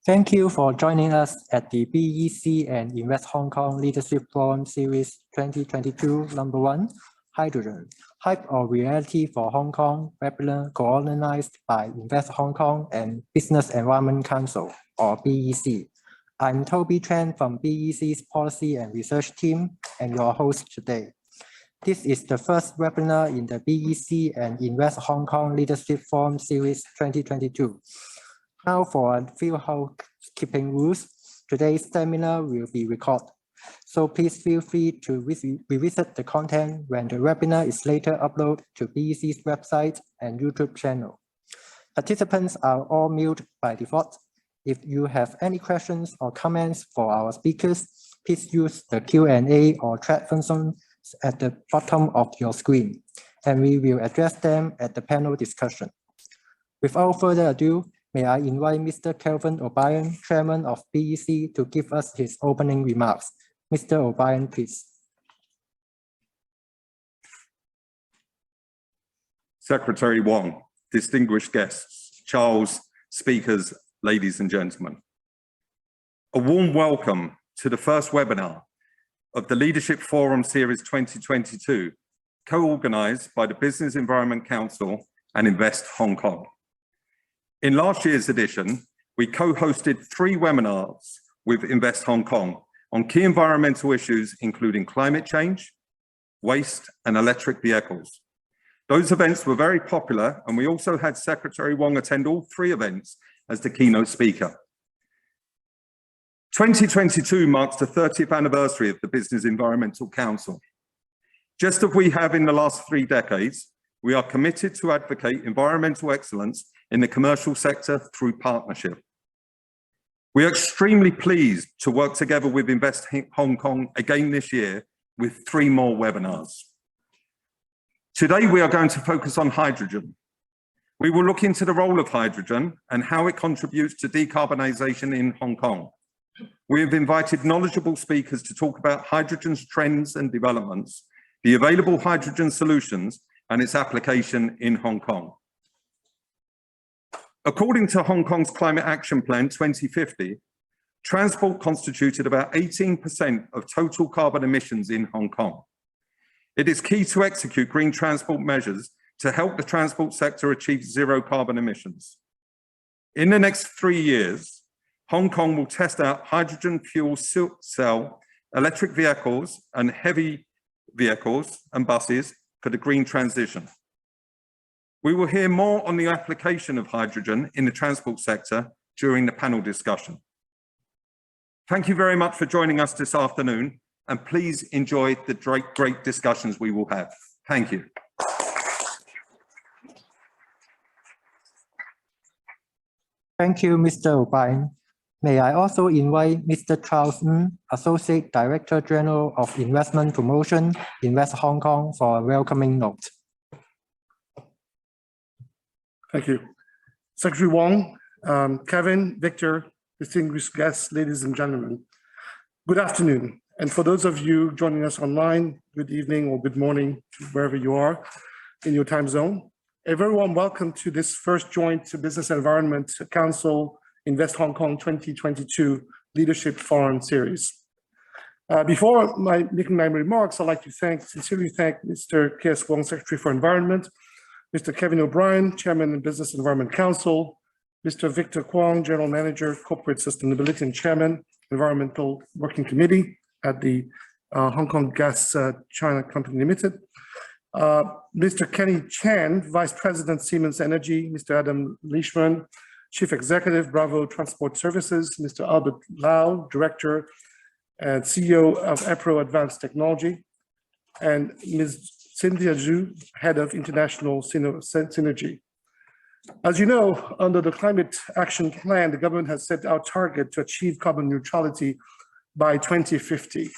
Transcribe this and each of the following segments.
Thank you for joining us at the BEC and Invest Hong Kong Leadership Forum Series 2022 #1, Hydrogen, Hype or Reality for Hong Kong webinar co-organized by Invest Hong Kong and Business Environment Council, or BEC. I'm Toby Tran from BEC's Policy and Research team and your host today. This is the first webinar in the BEC and Invest Hong Kong Leadership Forum Series 2022. Now for a few housekeeping rules, today's seminar will be recorded. So please feel free to revisit the content when the webinar is later uploaded to BEC's website and YouTube channel. Participants are all muted by default. If you have any questions or comments for our speakers, please use the Q&A or chat function at the bottom of your screen, and we will address them at the panel discussion. Without further ado, may I invite Mr. Kelvin O'Brien, Chairman of BEC, to give us his opening remarks. Mr. O'Brien, please. Secretary Wong, distinguished guests, Charles, speakers, ladies and gentlemen. A warm welcome to the first webinar of the Leadership Forum Series 2022, co-organized by the Business Environment Council and Invest Hong Kong. In last year's edition, we co-hosted 3 webinars with Invest Hong Kong on key environmental issues, including climate change, waste, and electric vehicles. Those events were very popular, and we also had Secretary Wong attend all 3 events as the keynote speaker. 2022 marks the 30th anniversary of the Business Environmental Council. Just as we have in the last 3 decades, we are committed to advocate environmental excellence in the commercial sector through partnership. We are extremely pleased to work together with Invest Hong Kong again this year with 3 more webinars. Today, we are going to focus on hydrogen. We will look into the role of hydrogen and how it contributes to decarbonisation in Hong Kong. We have invited knowledgeable speakers to talk about hydrogen's trends and developments, the available hydrogen solutions, and its application in Hong Kong. According to Hong Kong's Climate Action Plan 2050, transport constituted about 18% of total carbon emissions in Hong Kong. It is key to execute green transport measures to help the transport sector achieve zero carbon emissions. In the next 3 years, Hong Kong will test out hydrogen fuel cell, electric vehicles and heavy vehicles and buses for the green transition. We will hear more on the application of hydrogen in the transport sector during the panel discussion. Thank you very much for joining us this afternoon, and please enjoy the great discussions we will have. Thank you. Thank you, Mr. O'Brien. May I also invite Mr. Charles Ng, Associate Director General of Investment Promotion, Invest Hong Kong, for a welcoming note. Thank you. Secretary Wong, Kevin, Victor, distinguished guests, ladies and gentlemen, good afternoon. And for those of you joining us online, good evening or good morning, wherever you are in your time zone. A very warm welcome to this first joint Business Environment Council Invest Hong Kong 2022 Leadership Forum Series. Before making my remarks, I'd like to sincerely thank Mr. K.S. Wong, Secretary for Environment, Mr. Kevin O'Brien, Chairman of Business Environment Council, Mr. Victor Kwong, General Manager, Corporate Sustainability and Chairman, Environmental Working Committee at the Hong Kong Gas China Company Limited, Mr. Kenny Chan, Vice President, Siemens Energy, Mr. Adam Leishman, Chief Executive, Bravo Transport Services, Mr. Albert Lau, Director and CEO of EPRO Advanced Technology, and Ms. Cynthia Zhu, Head of International Synergy. As you know, under the Climate Action Plan, the government has set our target to achieve carbon neutrality by 2050,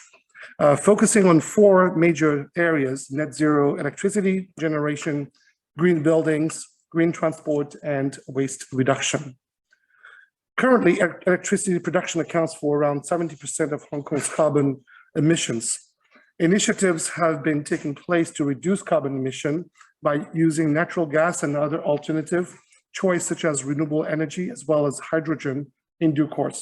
focusing on 4 major areas: net zero electricity generation, green buildings, green transport, and waste reduction. Currently, electricity production accounts for around 70% of Hong Kong's carbon emissions. Initiatives have been taking place to reduce carbon emission by using natural gas and other alternative choice such as renewable energy as well as hydrogen in due course.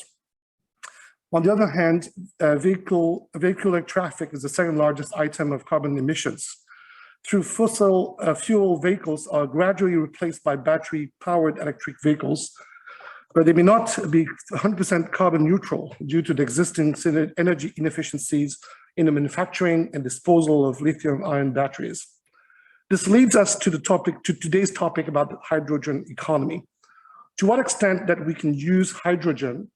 On the other hand, vehicular traffic is the second largest item of carbon emissions. Through fossil fuel vehicles are gradually replaced by battery-powered electric vehicles, but they may not be 100% carbon neutral due to the existing energy inefficiencies in the manufacturing and disposal of lithium-ion batteries. This leads us to today's topic about the hydrogen economy. To what extent that we can use hydrogen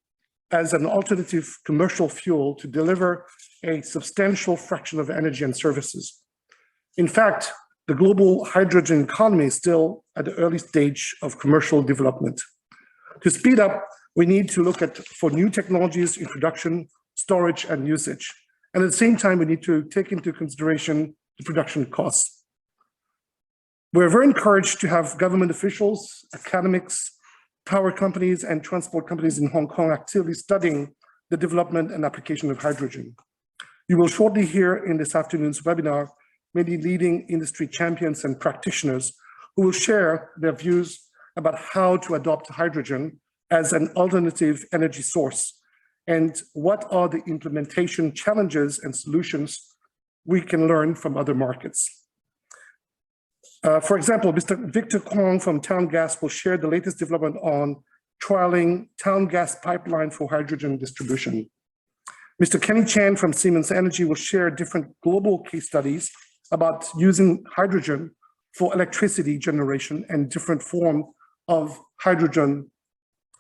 as an alternative commercial fuel to deliver a substantial fraction of energy and services. In fact, the global hydrogen economy is still at the early stage of commercial development. To speed up, we need to look for new technologies, introduction, storage, and usage. And at the same time, we need to take into consideration the production costs. We're very encouraged to have government officials, academics, power companies, and transport companies in Hong Kong actively studying the development and application of hydrogen. You will shortly hear in this afternoon's webinar many leading industry champions and practitioners who will share their views about how to adopt hydrogen as an alternative energy source and what are the implementation challenges and solutions we can learn from other markets. For example, Mr. Victor Wong from Town Gas will share the latest development on trialing town gas pipeline for hydrogen distribution. Mr. Kenny Chan from Siemens Energy will share different global case studies about using hydrogen for electricity generation and different forms of hydrogen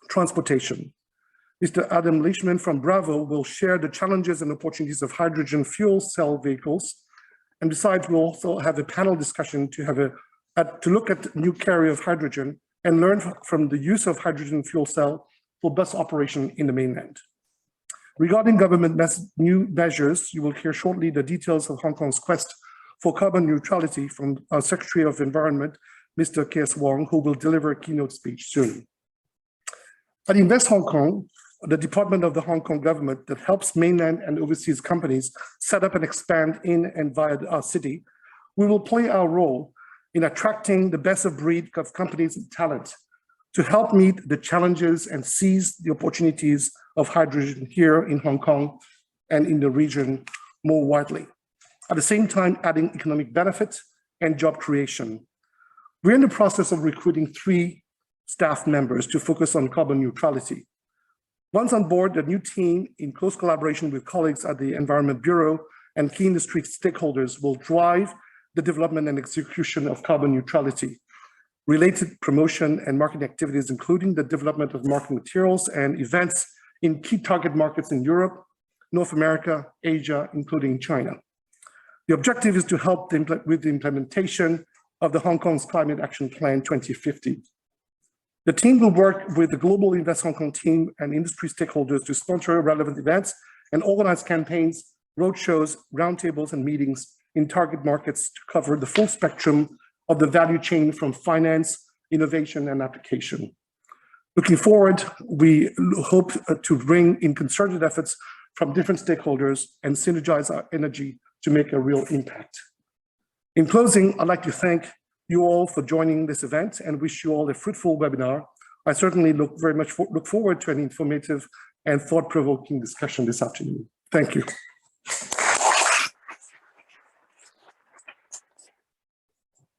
transportation. Mr. Adam Leishman from Bravo will share the challenges and opportunities of hydrogen fuel cell vehicles. And besides, we'll also have a panel discussion to look at new carrier of hydrogen and learn from the use of hydrogen fuel cell for bus operation in the mainland. Regarding government new measures, you will hear shortly the details of Hong Kong's quest for carbon neutrality from our Secretary of Environment, Mr. K.S. Wong, who will deliver a keynote speech soon. At Invest Hong Kong, the department of the Hong Kong government that helps mainland and overseas companies set up and expand in and via our city, we will play our role in attracting the best of breed of companies and talent to help meet the challenges and seize the opportunities of hydrogen here in Hong Kong and in the region more widely. At the same time, adding economic benefit and job creation. We're in the process of recruiting 3 staff members to focus on carbon neutrality. Once on board, the new team, in close collaboration with colleagues at the Environment Bureau and key industry stakeholders, will drive the development and execution of carbon neutrality, related promotion and marketing activities, including the development of marketing materials and events in key target markets in Europe, North America, Asia, including China. The objective is to help with the implementation of the Hong Kong's Climate Action Plan 2050. The team will work with the global Invest Hong Kong team and industry stakeholders to sponsor relevant events and organize campaigns, roadshows, roundtables, and meetings in target markets to cover the full spectrum of the value chain from finance, innovation, and application. Looking forward, we hope to bring in concerted efforts from different stakeholders and synergize our energy to make a real impact. In closing, I'd like to thank you all for joining this event and wish you all a fruitful webinar. I certainly look forward to an informative and thought-provoking discussion this afternoon. Thank you.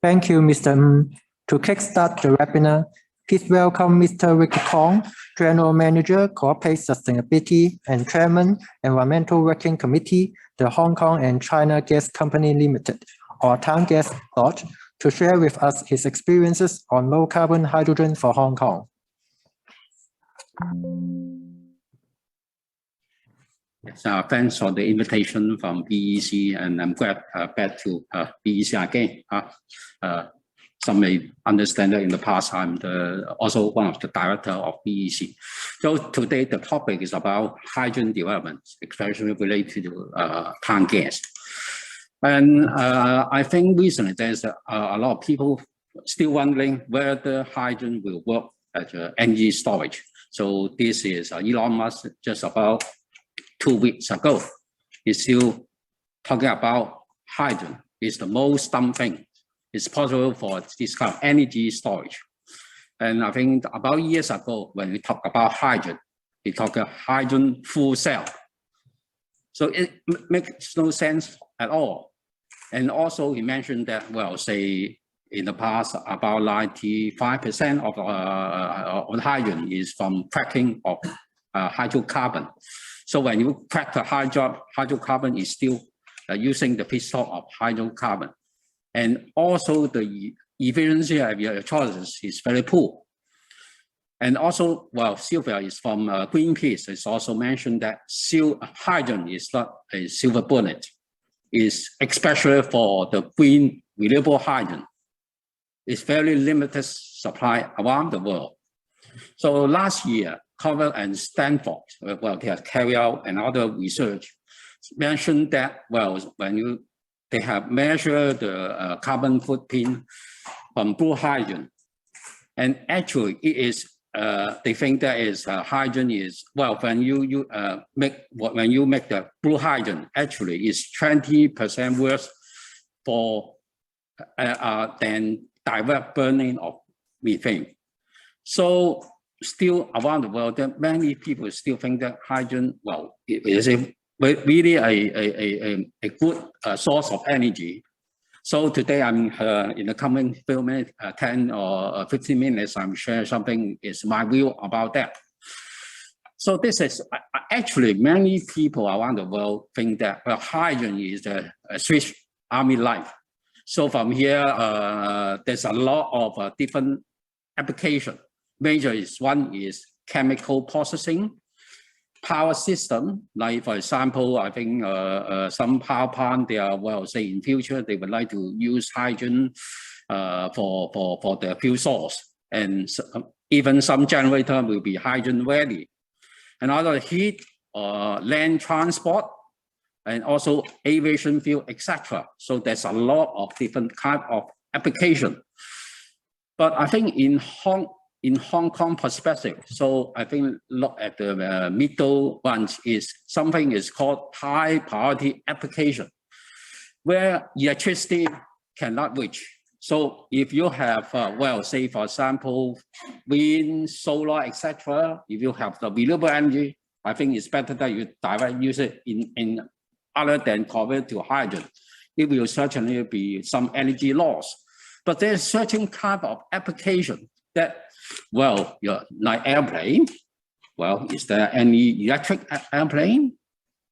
Thank you, Mr. Ng. To kickstart the webinar, please welcome Mr. Rick Kong, General Manager, Corporate Sustainability and Chairman, Environmental Working Committee, the Hong Kong and China Gas Company Limited, or Town Gas Board, to share with us his experiences on low-carbon hydrogen for Hong Kong. Yes, thanks for the invitation from BEC, and I'm glad back to BEC again. Some may understand that in the past, I'm also one of the director of BEC. So today, the topic is about hydrogen development, especially related to town gas. And I think recently there's a lot of people still wondering whether hydrogen will work as energy storage. So this is Elon Musk just about 2 weeks ago. He's still talking about hydrogen is the most something it's possible for this kind of energy storage. And I think about years ago, when we talk about hydrogen, he talked a hydrogen fuel cell. So it makes no sense at all. And also he mentioned that, well, say in the past, about 95% of hydrogen is from cracking of hydrocarbon. So when you crack the hydrocarbon is still using the feedstock of hydrocarbon. And also the efficiency of your electrolysis is very poor. And also, well, Sylvia is from Greenpeace. It's also mentioned that hydrogen is not a silver bullet. It's especially for the green renewable hydrogen. It's very limited supply around the world. So last year, Harvard and Stanford, well, they have carried out another research, mentioned that, well, when they have measured the carbon footprint from blue hydrogen, and actually it is, they think that is hydrogen is, well, when you make the blue hydrogen, actually is 20% worse for than direct burning of methane. So still around the world, that many people still think that hydrogen, well, it is really a good source of energy. So today I'm in the coming few minutes, 10 or 15 minutes, I'm sharing something is my view about that. So this is actually many people around the world think that, well, hydrogen is a Swiss Army knife. So from here, there's a lot of different applications. Major is one is chemical processing, power system, like for example, I think some power plant, they are, well, say in future, they would like to use hydrogen for their fuel source. And even some generator will be hydrogen ready. Another heat, land transport, and also aviation fuel, etc. So there's a lot of different kind of application. But I think in Hong Kong perspective, so I think look at the middle ones is something is called high priority application, where electricity cannot reach. So if you have, well, say for example, wind, solar, etc. If you have the renewable energy, I think it's better that you direct use it in other than convert to hydrogen. It will certainly be some energy loss. But there's certain kind of application that, well, like airplane. Well, is there any electric airplane?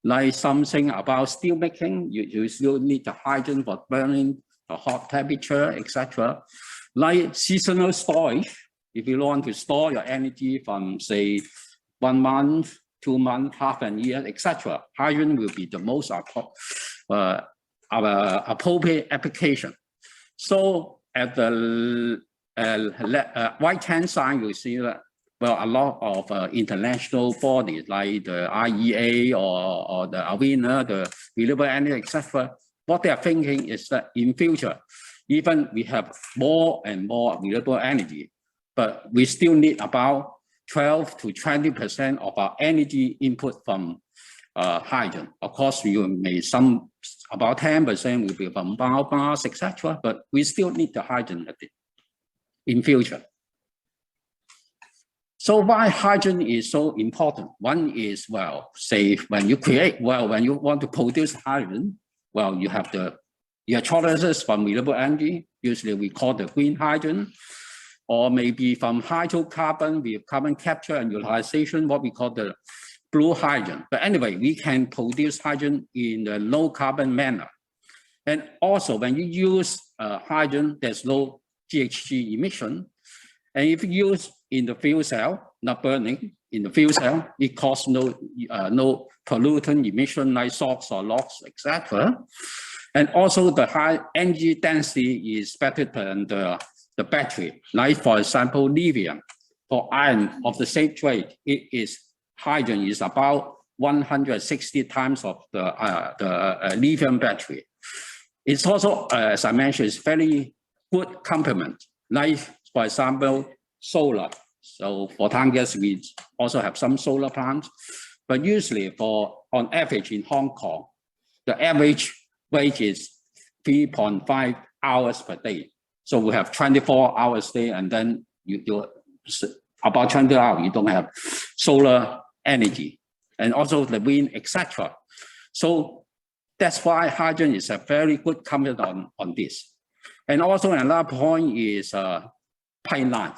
Like something about steel making, you still need the hydrogen for burning, the hot temperature, etc. Like seasonal storage, if you want to store your energy from, say, 1 month, 2 months, half a year, etc. Hydrogen will be the most appropriate application. So at the right-hand side, you see that, well, a lot of international bodies like the IEA or the ARENA, the renewable energy, etc. What they are thinking is that in future, even we have more and more renewable energy, but we still need about 12 to 20% of our energy input from hydrogen. Of course, you may about 10% will be from biomass, etc. But we still need the hydrogen in future. So why hydrogen is so important? One is, well, say when you want to produce hydrogen, well, you have the electrolysis from renewable energy. Usually we call the green hydrogen, or maybe from hydrocarbon with carbon capture and utilization, what we call the blue hydrogen. But anyway, we can produce hydrogen in a low carbon manner. And also when you use hydrogen, there's no GHG emission. And if you use in the fuel cell, not burning, in the fuel cell, it causes no pollutant emission like SOx or NOx, etc. And also the high energy density is better than the battery. Like for example, lithium, for iron of the same grade, hydrogen is about 160 times of the lithium battery. It's also, as I mentioned, it's very good complement. Like for example, solar. So for Tangas, we also have some solar plants, but usually on average in Hong Kong, the average wage is 3.5 hours per day. So we have 24 hours a day, and then you about 20 hours, you don't have solar energy, and also the wind, etc. So that's why hydrogen is a very good comment on this. And also another point is pipeline.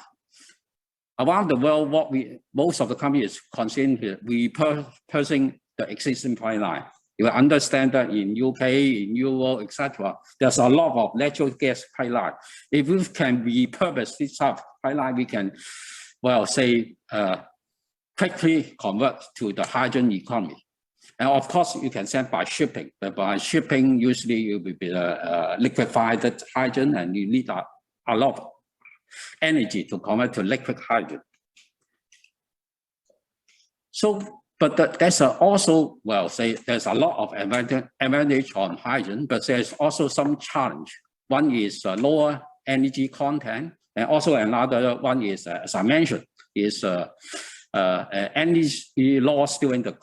Around the world, most of the companies concerned with repurposing the existing pipeline. You understand that in UK, in Europe, etc., there's a lot of natural gas pipeline. If we can repurpose this type of pipeline, we can, well, say, quickly convert to the hydrogen economy. And of course, you can send by shipping. But by shipping, usually you will be liquefied hydrogen, and you need a lot of energy to convert to liquid hydrogen. So, but there's also, well, say there's a lot of advantage on hydrogen, but there's also some challenge. One is lower energy content, and also another one is, as I mentioned, is energy loss during the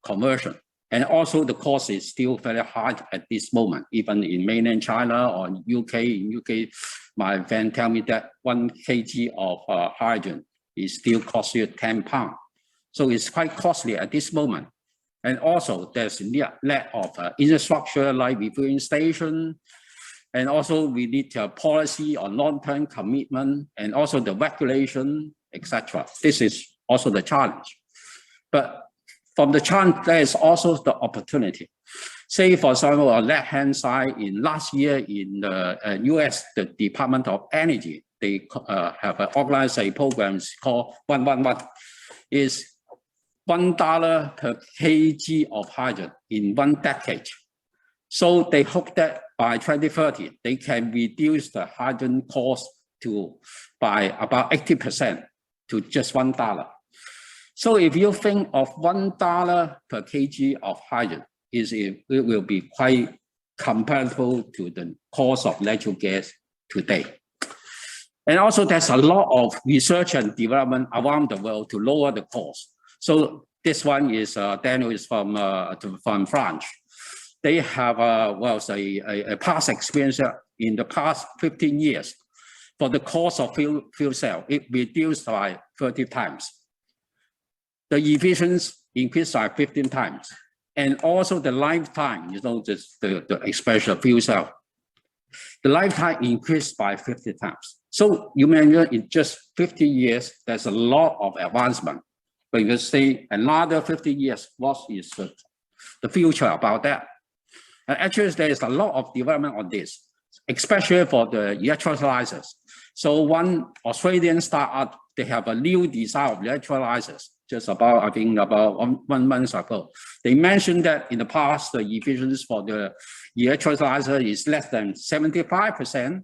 conversion. And also the cost is still very high at this moment, even in mainland China or UK. In UK, my friend tell me that 1 kg of hydrogen is still cost you £10. So it's quite costly at this moment. And also there's lack of infrastructure like refueling station. And also we need a policy on long-term commitment and also the regulation, etc. This is also the challenge. But from the challenge, there is also the opportunity. Say, for example, on the left-hand side, in last year in the US, the Department of Energy, they have organized a program called 111. Is $1 per kg of hydrogen in 1 decade. So they hope that by 2030, they can reduce the hydrogen cost by about 80% to just $1. So if you think of $1 per kg of hydrogen, it will be quite comparable to the cost of natural gas today. And also there's a lot of research and development around the world to lower the cost. So this one is, Daniel is from France. They have a past experience in the past 15 years. For the cost of fuel cell, it reduced by 30 times. The efficiency increased by 15 times. And also the lifetime, just the expression of fuel cell, the lifetime increased by 50 times. So you mentioned in just 50 years, there's a lot of advancement. But you say another 50 years, what is the future about that? And actually, there is a lot of development on this, especially for the electrolyzers. So one Australian startup, they have a new design of electrolyzers, just about, I think, about one month ago. They mentioned that in the past, the efficiency for the electrolyzer is less than 75%.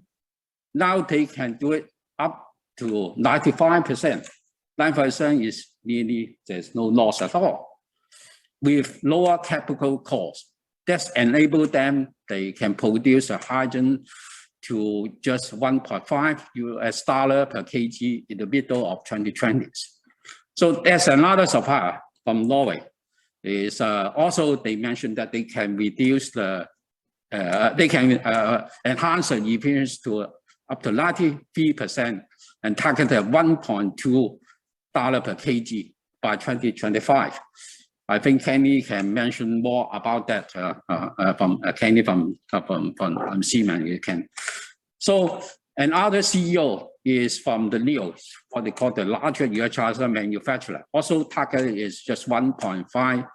Now they can do it up to 95%. 9% is nearly, there's no loss at all. With lower capital costs, that's enabled them, they can produce a hydrogen to just $1.5 per kg in the middle of 2020s. So there's another supplier from Norway. Is also they mentioned that they can reduce the, enhance the efficiency to up to 93% and target at $1.2 per kg by 2025. I think Kenny can mention more about that from Kenny from Siemens. You can. So another CEO is from the LEO, what they call the larger electrolyzer manufacturer. Also target is just 1.5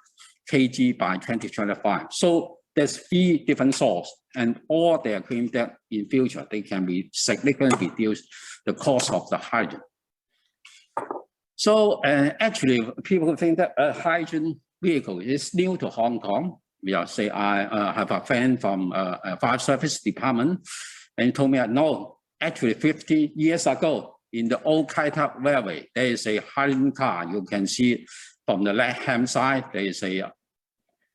kg by 2025. So there's 3 different sources, and all they claim that in future they can be significantly reduce the cost of the hydrogen. So actually, people think that a hydrogen vehicle is new to Hong Kong. Say I have a friend from a fire service department, and he told me, no, actually 50 years ago, in the old Kai Tak Railway, there is a hydrogen car. You can see from the left-hand side, there is a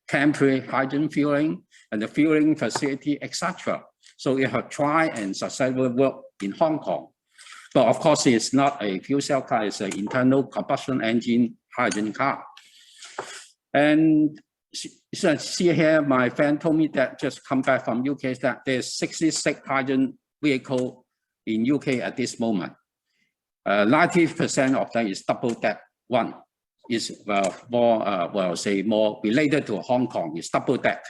temporary hydrogen fueling and the fueling facility, etc. So it has tried and successfully worked in Hong Kong. But of course, it's not a fuel cell car, it's an internal combustion engine hydrogen car. And see here, my friend told me that just come back from UK, that there's 66 hydrogen vehicles in UK at this moment. 90% of them is double that one. is more related to Hong Kong. It's double deck,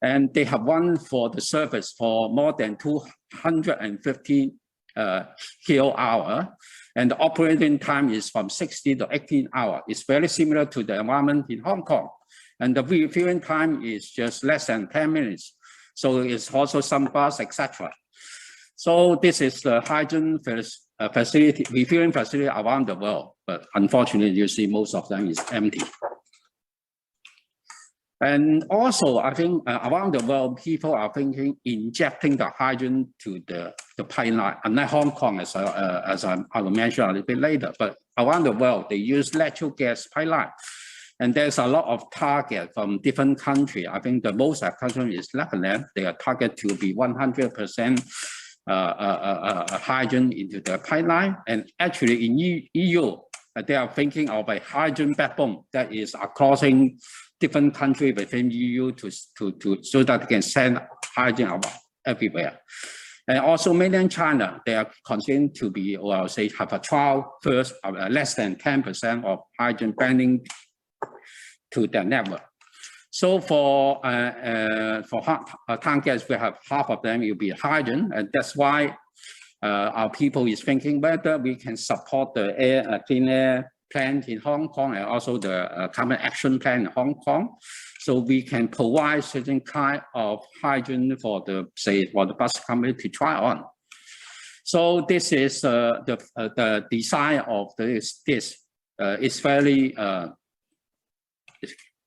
and they have one for the service for more than 250 kWh, and the operating time is from 60 to 18 hours. It's very similar to the environment in Hong Kong, and the refueling time is just less than 10 minutes. So it's also some bus, etc. So this is the hydrogen facility, refueling facility around the world, but unfortunately, you see most of them is empty. And also, I think around the world, people are thinking injecting the hydrogen to the pipeline, unlike Hong Kong, as I will mention a little bit later. But around the world, they use natural gas pipeline. And there's a lot of target from different countries. I think the most country is Lebanon. They are target to be 100% hydrogen into the pipeline. And actually in EU, they are thinking of a hydrogen backbone that is crossing different countries within EU so that they can send hydrogen everywhere. And also mainland China, they are considered to be, or I'll say, have a trial first of less than 10% of hydrogen blending to their network. So for tank gas, we have half of them will be hydrogen, and that's why our people is thinking whether we can support the clean air plan in Hong Kong and also the carbon action plan in Hong Kong, so we can provide certain kind of hydrogen for the bus company to try on. So this is the design of this. It's very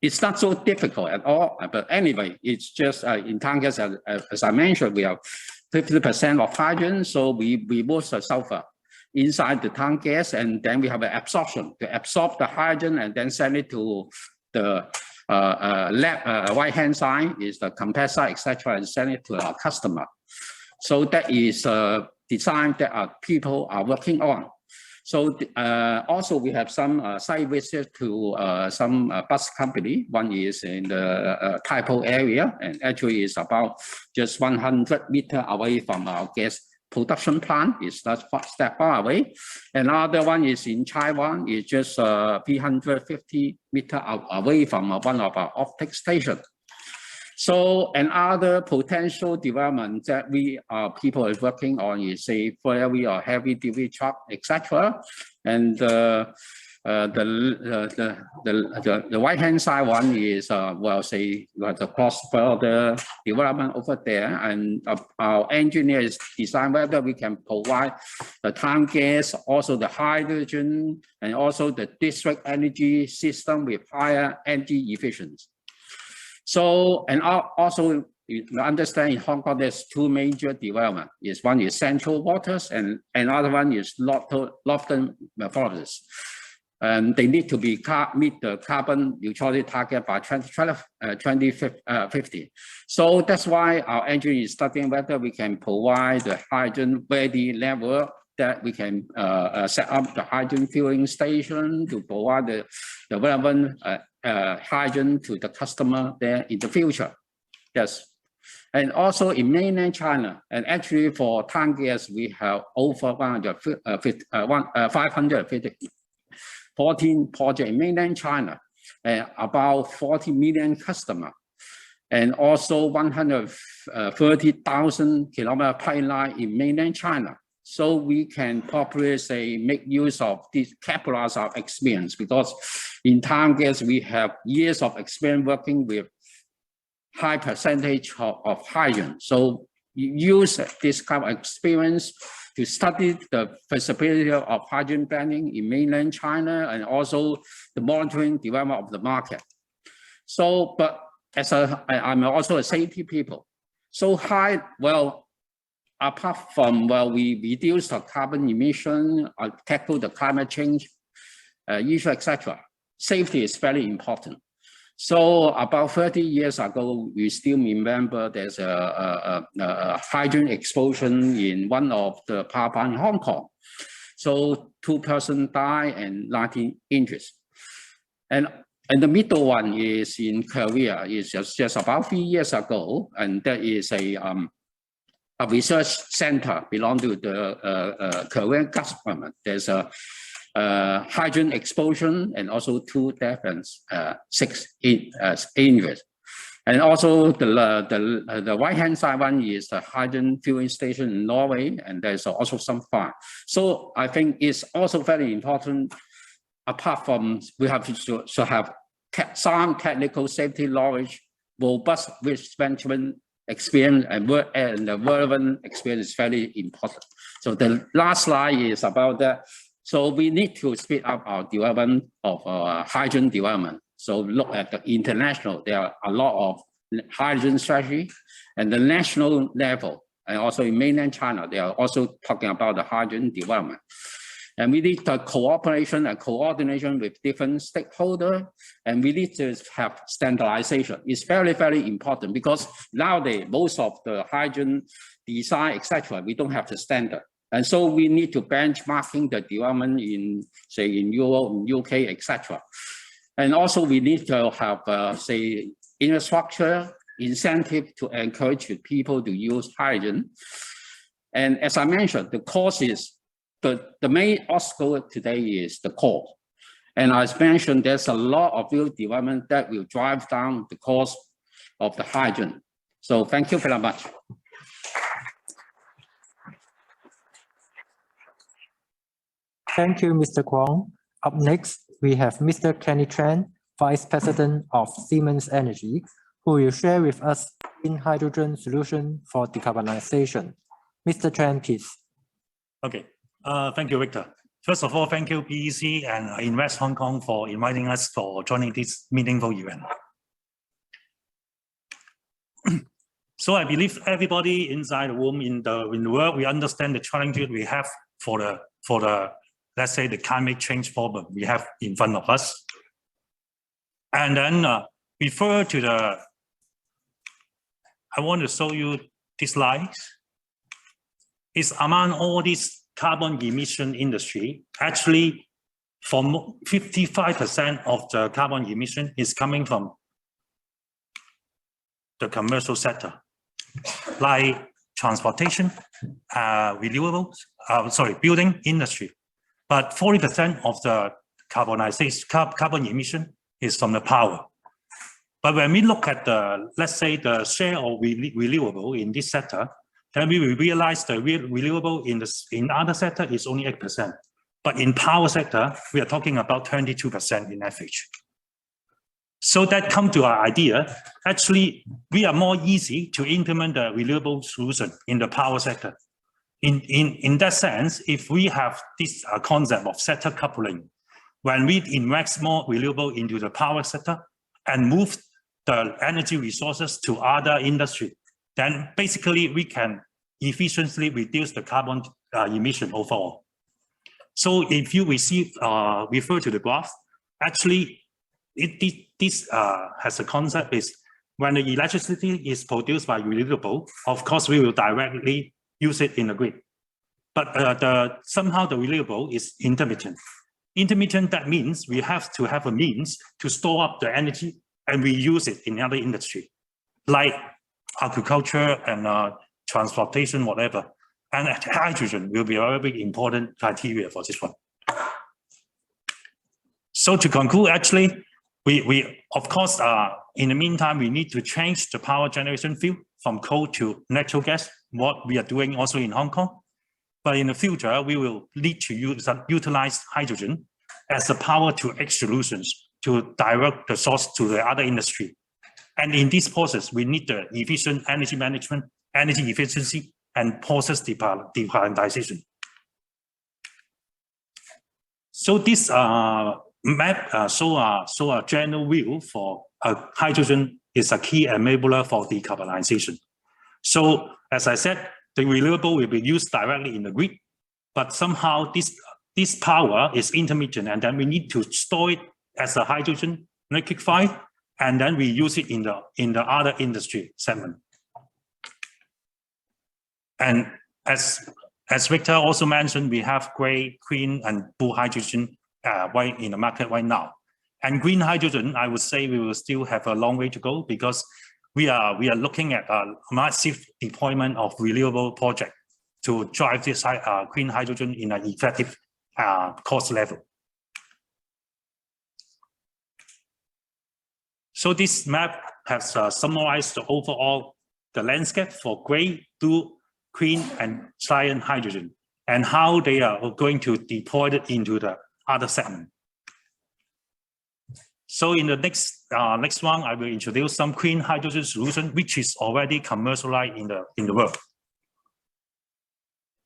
it's not so difficult at all, but anyway, it's just in tank gas, as I mentioned, we have 50% of hydrogen, so we remove the sulfur inside the tank gas, and then we have an absorption to absorb the hydrogen and then send it to the right-hand side is the compressor, etc., and send it to our customer. So that is a design that our people are working on. So also we have some site visits to some bus company. One is in the Typo area, and actually is about just 100 meters away from our gas production plant. It's not that far away. Another one is in Taiwan. It's just 350 meters away from one of our off-take stations. So another potential development that people are working on is say ferry or heavy duty truck, etc. And the right-hand side one is say the cross-border development over there, and our engineers design whether we can provide the tank gas, also the hydrogen, and also the district energy system with higher energy efficiency. So, and also you understand in Hong Kong, there's two major developments. One is Central Waters, and another one is Lofton Forest. And they need to meet the carbon neutrality target by 2050. So that's why our engineer is studying whether we can provide the hydrogen ready level that we can set up the hydrogen fueling station to provide the relevant hydrogen to the customer there in the future. Yes. And also in mainland China, and actually for tank gas, we have over 514 projects in mainland China, and about 40 million customers, and also 130,000 kilometer pipeline in mainland China. So we can properly say make use of this capitalize our experience, because in tank gas we have years of experience working with high percentage of hydrogen. So you use this kind of experience to study the feasibility of hydrogen blending in mainland China, and also the monitoring development of the market. So, but as I'm also a safety people. So apart from we reduce the carbon emission, tackle the climate change issue, etc., safety is very important. So about 30 years ago, we still remember there's a hydrogen explosion in one of the power plants in Hong Kong. So 2 persons died and 19 injured. And the middle one is in Korea. It's just about 3 years ago, and that is a research center belong to the Korean government. There's a hydrogen explosion, and also 2 deaths and 6 injuries. And also the right-hand side one is the hydrogen fueling station in Norway, and there's also some fire. So I think it's also very important, apart from we have to have sound technical safety knowledge, robust risk management experience, and the relevant experience is very important. So the last slide is about that. So we need to speed up our development of hydrogen development. So look at the international, there are a lot of hydrogen strategy, and the national level, and also in mainland China, they are also talking about the hydrogen development. And we need the cooperation and coordination with different stakeholders, and we need to have standardization. It's very, very important because nowadays, most of the hydrogen design, etc., we don't have the standard. And so we need to benchmarking the development in, say, in Europe, in UK, etc. And also we need to have, say, infrastructure, incentive to encourage people to use hydrogen. And as I mentioned, the cost is, the main obstacle today is the cost. And as mentioned, there's a lot of real development that will drive down the cost of the hydrogen. So thank you very much. Thank you, Mr. Kwong. Up next, we have Mr. Kenny Tran, Vice President of Siemens Energy, who will share with us green hydrogen solution for decarbonization. Mr. Tran, please. Okay, thank you, Victor. First of all, thank you, BEC and Invest Hong Kong for inviting us for joining this meaningful event. So I believe everybody inside the room in the world, we understand the challenges we have for the let's say the climate change problem we have in front of us. And then refer to the, I want to show you this slide. It's among all these carbon emission industry, actually from 55% of the carbon emission is coming from the commercial sector, like transportation, renewables, building industry. But 40% of the carbon emission is from the power. But when we look at the, let's say the share of renewable in this sector, then we will realize the renewable in other sector is only 8%. But in power sector, we are talking about 22% in average. So that come to our idea, actually, we are more easy to implement the renewable solution in the power sector. In that sense, if we have this concept of sector coupling, when we invest more renewable into the power sector and move the energy resources to other industry, then basically we can efficiently reduce the carbon emission overall. So if you refer to the graph, actually this has a concept is when the electricity is produced by renewable, of course we will directly use it in the grid. But somehow the renewable is intermittent. Intermittent, that means we have to have a means to store up the energy and reuse it in other industry, like agriculture and transportation, whatever. And hydrogen will be a very important criteria for this one. So to conclude, actually, we of course, in the meantime, we need to change the power generation field from coal to natural gas, what we are doing also in Hong Kong. But in the future, we will need to utilize hydrogen as a power-to-X solutions to direct the source to the other industry. And in this process, we need the efficient energy management, energy efficiency, and process decarbonization. So this map show a general view for hydrogen is a key enabler for decarbonization. So as I said, the renewable will be used directly in the grid, but somehow this power is intermittent, and then we need to store it as a hydrogen liquefied, and then we use it in the other industry segment. And as Victor also mentioned, we have gray, green, and blue hydrogen right in the market right now. And green hydrogen, I would say we will still have a long way to go because we are looking at a massive deployment of renewable projects to drive this green hydrogen in an effective cost level. So this map has summarized the overall the landscape for gray, blue, green, and cyan hydrogen, and how they are going to deploy it into the other segment. So in the next one, I will introduce some clean hydrogen solution, which is already commercialized in the world.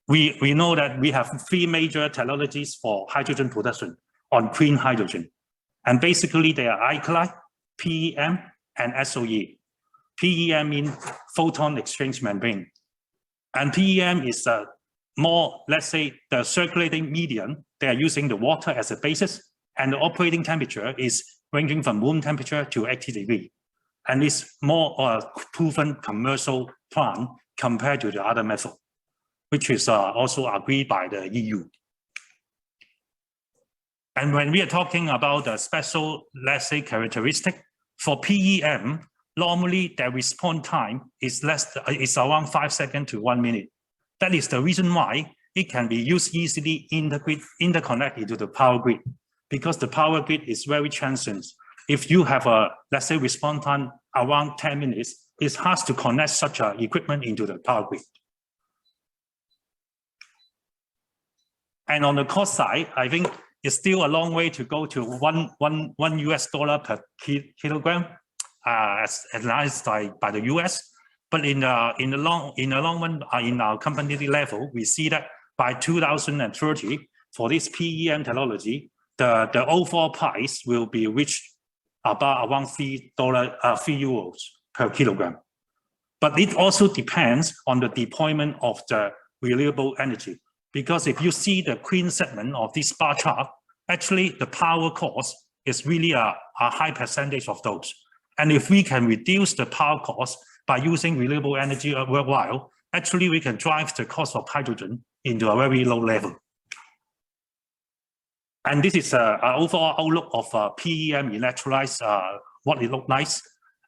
We know that we have 3 major technologies for hydrogen production on clean hydrogen. And basically they are alkali, PEM, and SOE. PEM means photon exchange membrane. And PEM is more, let's say, the circulating medium. They are using the water as a basis, and the operating temperature is ranging from room temperature to 80 degrees. And it's more proven commercial plan compared to the other method, which is also agreed by the EU. And when we are talking about the special, let's say, characteristic for PEM, normally the response time is around 5 seconds to 1 minute. That is the reason why it can be used easily interconnected into the power grid, because the power grid is very transient. If you have a, let's say, response time around 10 minutes, it's hard to connect such an equipment into the power grid. And on the cost side, I think it's still a long way to go to $1 US per kilogram, as analyzed by the US. But in the long run, in our company level, we see that by 2030, for this PEM technology, the overall price will be reached about around €3 per kilogram. But it also depends on the deployment of the renewable energy. Because if you see the green segment of this bar chart, actually the power cost is really a high percentage of those. And if we can reduce the power cost by using renewable energy worldwide, actually we can drive the cost of hydrogen into a very low level. And this is an overall outlook of PEM electrolyzer, what it looks like.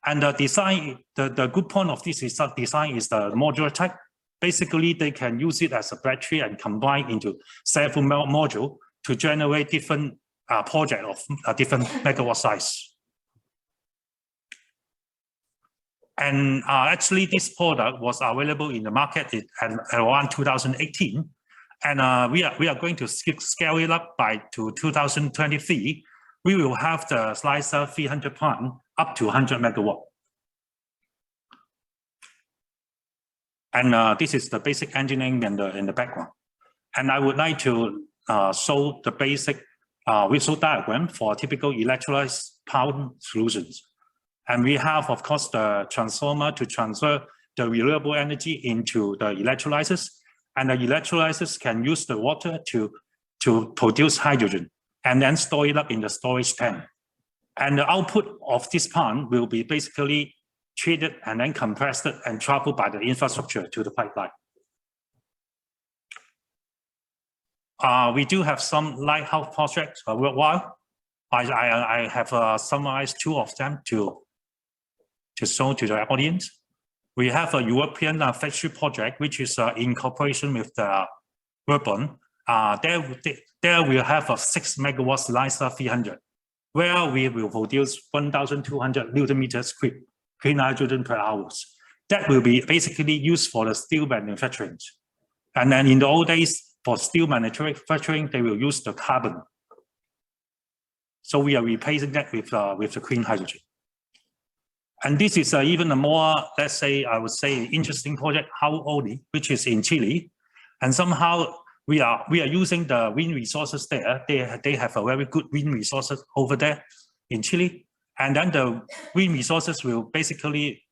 And the design, the good point of this design is the modular type. Basically, they can use it as a battery and combine into several modules to generate different projects of different megawatt size. And actually, this product was available in the market at around 2018. And we are going to scale it up to 2023. We will have the slicer 300 plant up to 100 megawatt. And this is the basic engineering in the background. And I would like to show the basic visual diagram for typical electrolyzed power solutions. And we have, of course, the transformer to transfer the renewable energy into the electrolyzers. And the electrolyzers can use the water to produce hydrogen and then store it up in the storage tank. And the output of this plant will be basically treated and then compressed and traveled by the infrastructure to the pipeline. We do have some Lighthouse projects worldwide. I have summarized 2 of them to show to the audience. We have a European flagship project, which is in cooperation with the Urban. There we have a 6 megawatt slicer 300, where we will produce 1,200 Newton meters clean hydrogen per hour. That will be basically used for the steel manufacturing. And then in the old days, for steel manufacturing, they will use the carbon. So we are replacing that with the clean hydrogen. And this is even a more, let's say, I would say, interesting project, Haoli, which is in Chile. And somehow we are using the wind resources there. They have a very good wind resources over there in Chile. And then the wind resources will basically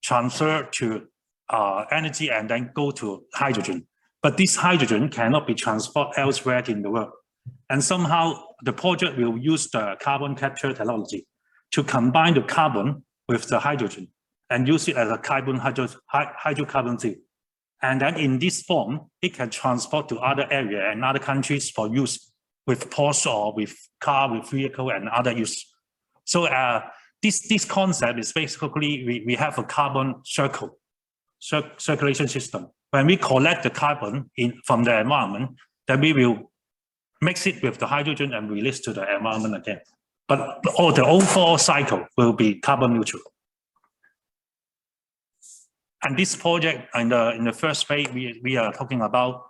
transfer to energy and then go to hydrogen. But this hydrogen cannot be transferred elsewhere in the world. And somehow the project will use the carbon capture technology to combine the carbon with the hydrogen and use it as a hydrocarbon thing. And then in this form, it can transport to other areas and other countries for use with Porsche or with car, with vehicle and other use. So this concept is basically we have a carbon circulation system. When we collect the carbon from the environment, then we will mix it with the hydrogen and release to the environment again. But all the overall cycle will be carbon neutral. And this project in the first phase, we are talking about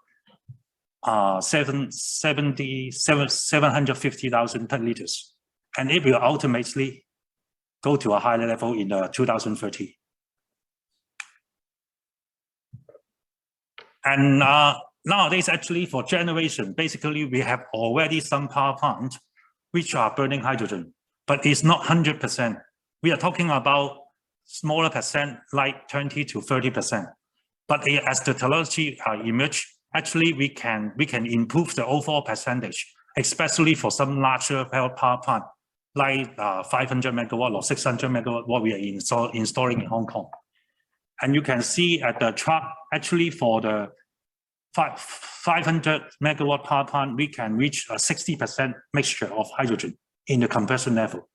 750,000 liters, and it will ultimately go to a higher level in 2030. And nowadays, actually, for generation, basically, we have already some power plants which are burning hydrogen, but it's not 100%. We are talking about smaller percent, like 20 to 30%. But as the technology emerge, actually, we can improve the overall percentage, especially for some larger power plant, like 500 megawatt or 600 megawatt, what we are installing in Hong Kong. And you can see at the chart, actually, for the 500 megawatt power plant, we can reach a 60% mixture of hydrogen in the compression level.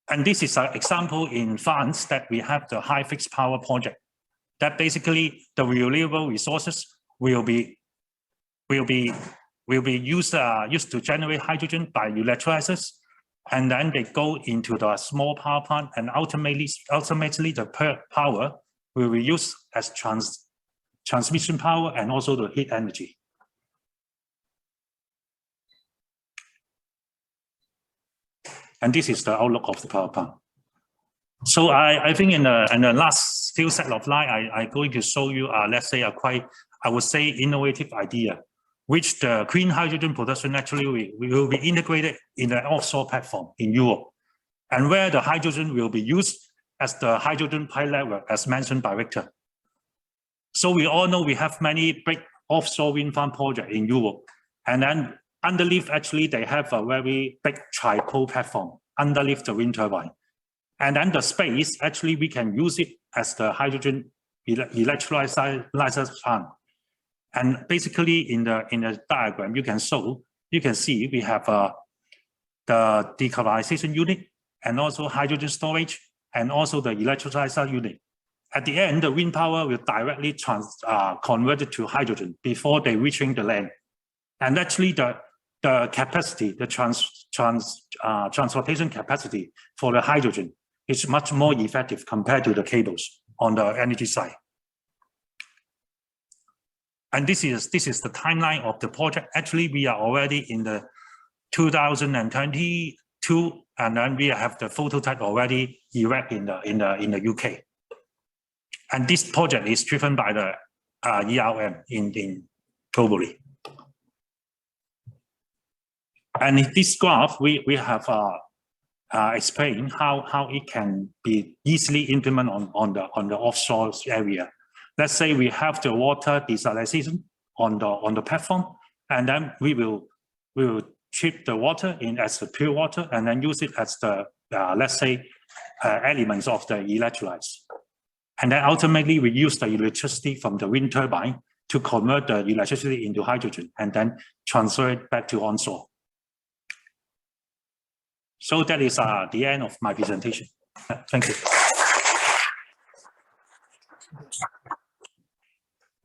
And this is an example in France that we have the high fixed power project. That basically the renewable resources will be used to generate hydrogen by electrolyzers, and then they go into the small power plant, and ultimately the power will be used as transmission power and also the heat energy. And this is the outlook of the power plant. So I think in the last few set of slides, I'm going to show you, let's say, a quite, I would say, innovative idea, which the green hydrogen production actually will be integrated in an offshore platform in Europe, and where the hydrogen will be used as the hydrogen pilot network, as mentioned by Victor. So we all know we have many big offshore wind farm projects in Europe, and then underneath, actually, they have a very big tripole platform underneath the wind turbine. And then the space, actually, we can use it as the hydrogen electrolyzer plant. And basically, in the diagram, you can see we have the decarbonisation unit, and also hydrogen storage, and also the electrolyzer unit. At the end, the wind power will directly convert it to hydrogen before they reaching the land. And actually, the capacity, the transportation capacity for the hydrogen is much more effective compared to the cables on the energy side. And this is the timeline of the project. Actually, we are already in the 2022, and then we have the prototype already erect in the UK. And this project is driven by the ERM in globally. And in this graph, we have explained how it can be easily implemented on the offshore area. Let's say we have the water desalination on the platform, and then we will treat the water in as the pure water, and then use it as the let's say elements of the electrolytes. And then ultimately we use the electricity from the wind turbine to convert the electricity into hydrogen, and then transfer it back to onshore. So that is the end of my presentation. Thank you.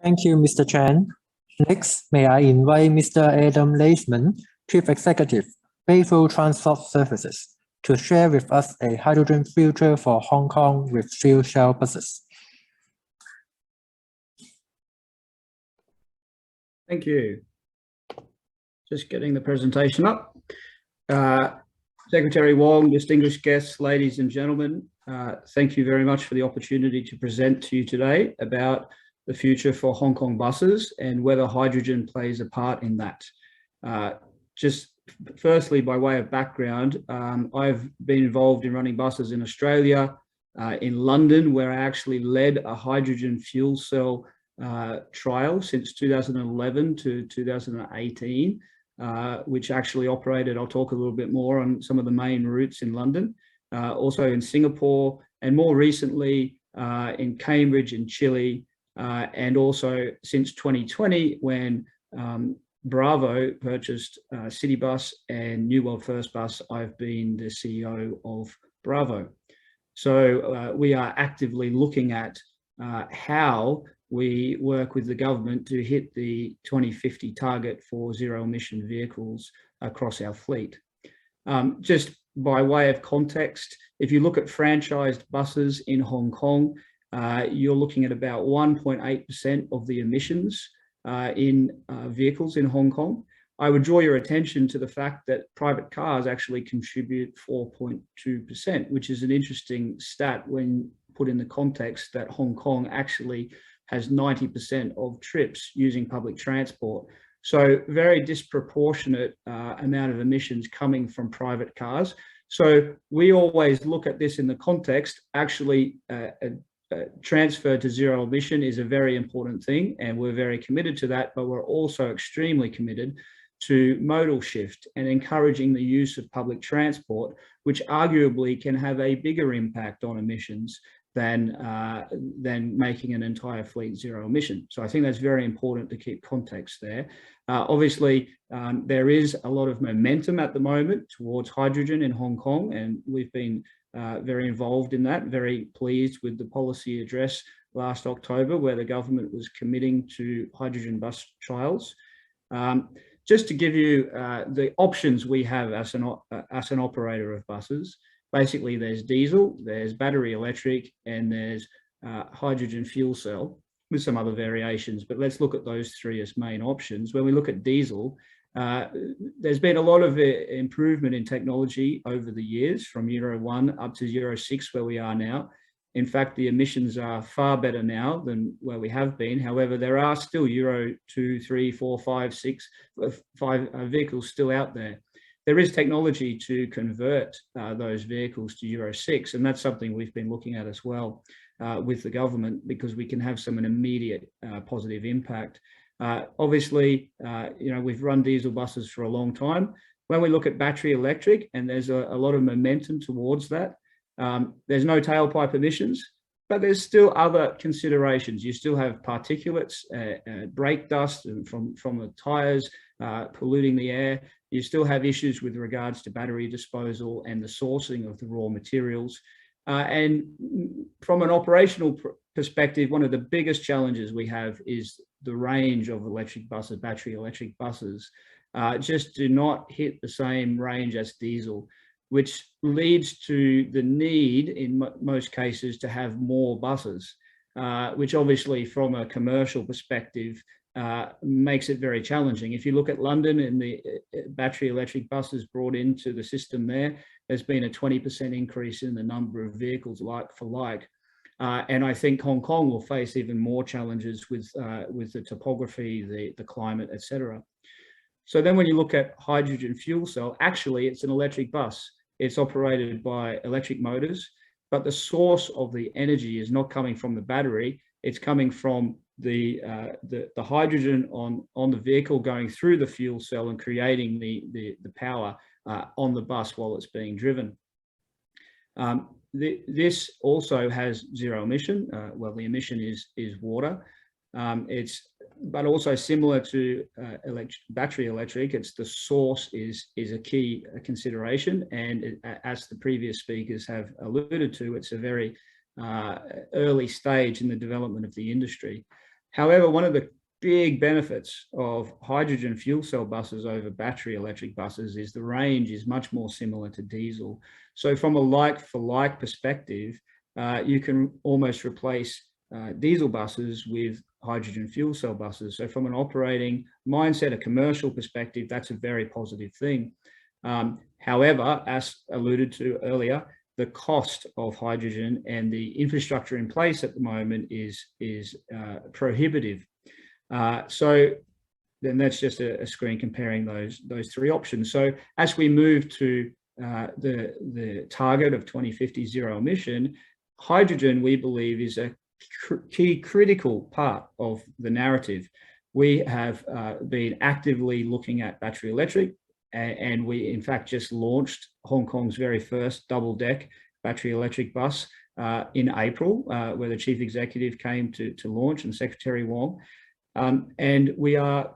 Thank you, Mr. Tran. Next, may I invite Mr. Adam Leishman, Chief Executive, Bayflow Transport Services, to share with us a hydrogen future for Hong Kong with fuel cell buses. Thank you. Just getting the presentation up. Secretary Wong, distinguished guests, ladies and gentlemen, thank you very much for the opportunity to present to you today about the future for Hong Kong buses and whether hydrogen plays a part in that. Just firstly, by way of background, I've been involved in running buses in Australia, in London, where I actually led a hydrogen fuel cell trial since 2011 to 2018. Which actually operated, I'll talk a little bit more on some of the main routes in London, also in Singapore, and more recently in Cambridge in Chile, and also since 2020 when Bravo purchased Citybus and New World First Bus, I've been the CEO of Bravo. So we are actively looking at how we work with the government to hit the 2050 target for zero emission vehicles across our fleet. Just by way of context, if you look at franchised buses in Hong Kong, you're looking at about 1.8% of the emissions in vehicles in Hong Kong. I would draw your attention to the fact that private cars actually contribute 4.2%, which is an interesting stat when put in the context that Hong Kong actually has 90% of trips using public transport. So very disproportionate amount of emissions coming from private cars. So we always look at this in the context, actually transfer to zero emission is a very important thing, and we're very committed to that, but we're also extremely committed to modal shift and encouraging the use of public transport, which arguably can have a bigger impact on emissions than making an entire fleet zero emission. So I think that's very important to keep context there. Obviously, there is a lot of momentum at the moment towards hydrogen in Hong Kong, and we've been very involved in that, very pleased with the policy address last October, where the government was committing to hydrogen bus trials. Just to give you the options we have as an operator of buses, basically there's diesel, there's battery electric, and there's hydrogen fuel cell with some other variations, but let's look at those three as main options. When we look at diesel, there's been a lot of improvement in technology over the years, from Euro 1 up to Euro 6 where we are now. In fact, the emissions are far better now than where we have been. However, there are still Euro 2, 3, 4, 5, 6, 5 vehicles still out there. There is technology to convert those vehicles to Euro 6, and that's something we've been looking at as well with the government, because we can have an immediate positive impact. Obviously, we've run diesel buses for a long time. When we look at battery electric, and there's a lot of momentum towards that, there's no tailpipe emissions, but there's still other considerations. You still have particulates, brake dust from the tires polluting the air. You still have issues with regards to battery disposal and the sourcing of the raw materials. And from an operational perspective, one of the biggest challenges we have is the range of electric buses, battery electric buses, just do not hit the same range as diesel, which leads to the need in most cases to have more buses, which obviously from a commercial perspective makes it very challenging. If you look at London and the battery electric buses brought into the system there's been a 20% increase in the number of vehicles like for like. And I think Hong Kong will face even more challenges with the topography, the climate, etc. So then when you look at hydrogen fuel cell, actually it's an electric bus. It's operated by electric motors, but the source of the energy is not coming from the battery. It's coming from the hydrogen on the vehicle going through the fuel cell and creating the power on the bus while it's being driven. This also has zero emission. Well, the emission is water. But also similar to battery electric, it's the source is a key consideration. And as the previous speakers have alluded to, it's a very early stage in the development of the industry. However, one of the big benefits of hydrogen fuel cell buses over battery electric buses is the range is much more similar to diesel. So from a like-for-like perspective, you can almost replace diesel buses with hydrogen fuel cell buses. So from an operating mindset, a commercial perspective, that's a very positive thing. However, as alluded to earlier, the cost of hydrogen and the infrastructure in place at the moment is prohibitive. So then that's just a screen comparing those three options. So as we move to the target of 2050 zero emission, hydrogen, we believe, is a key critical part of the narrative. We have been actively looking at battery electric, and we in fact just launched Hong Kong's very first double-deck battery electric bus in April, where the chief executive came to launch, and Secretary Wong. And we are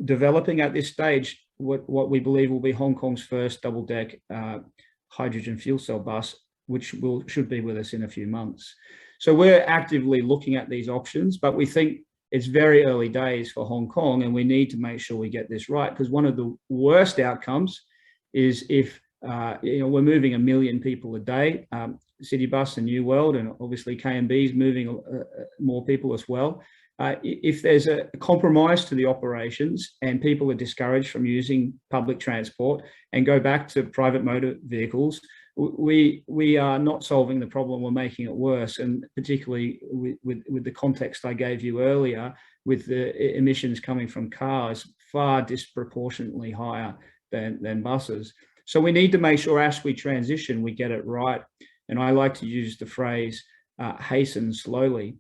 developing at this stage what we believe will be Hong Kong's first double-deck hydrogen fuel cell bus, which should be with us in a few months. So we're actively looking at these options, but we think it's very early days for Hong Kong, and we need to make sure we get this right, because one of the worst outcomes is if we're moving 1 million people a day, Citybus and New World, and obviously KMB is moving more people as well. If there's a compromise to the operations and people are discouraged from using public transport and go back to private motor vehicles, we are not solving the problem, we're making it worse. And particularly with the context I gave you earlier, with the emissions coming from cars far disproportionately higher than buses. So we need to make sure as we transition, we get it right. And I like to use the phrase, hasten slowly.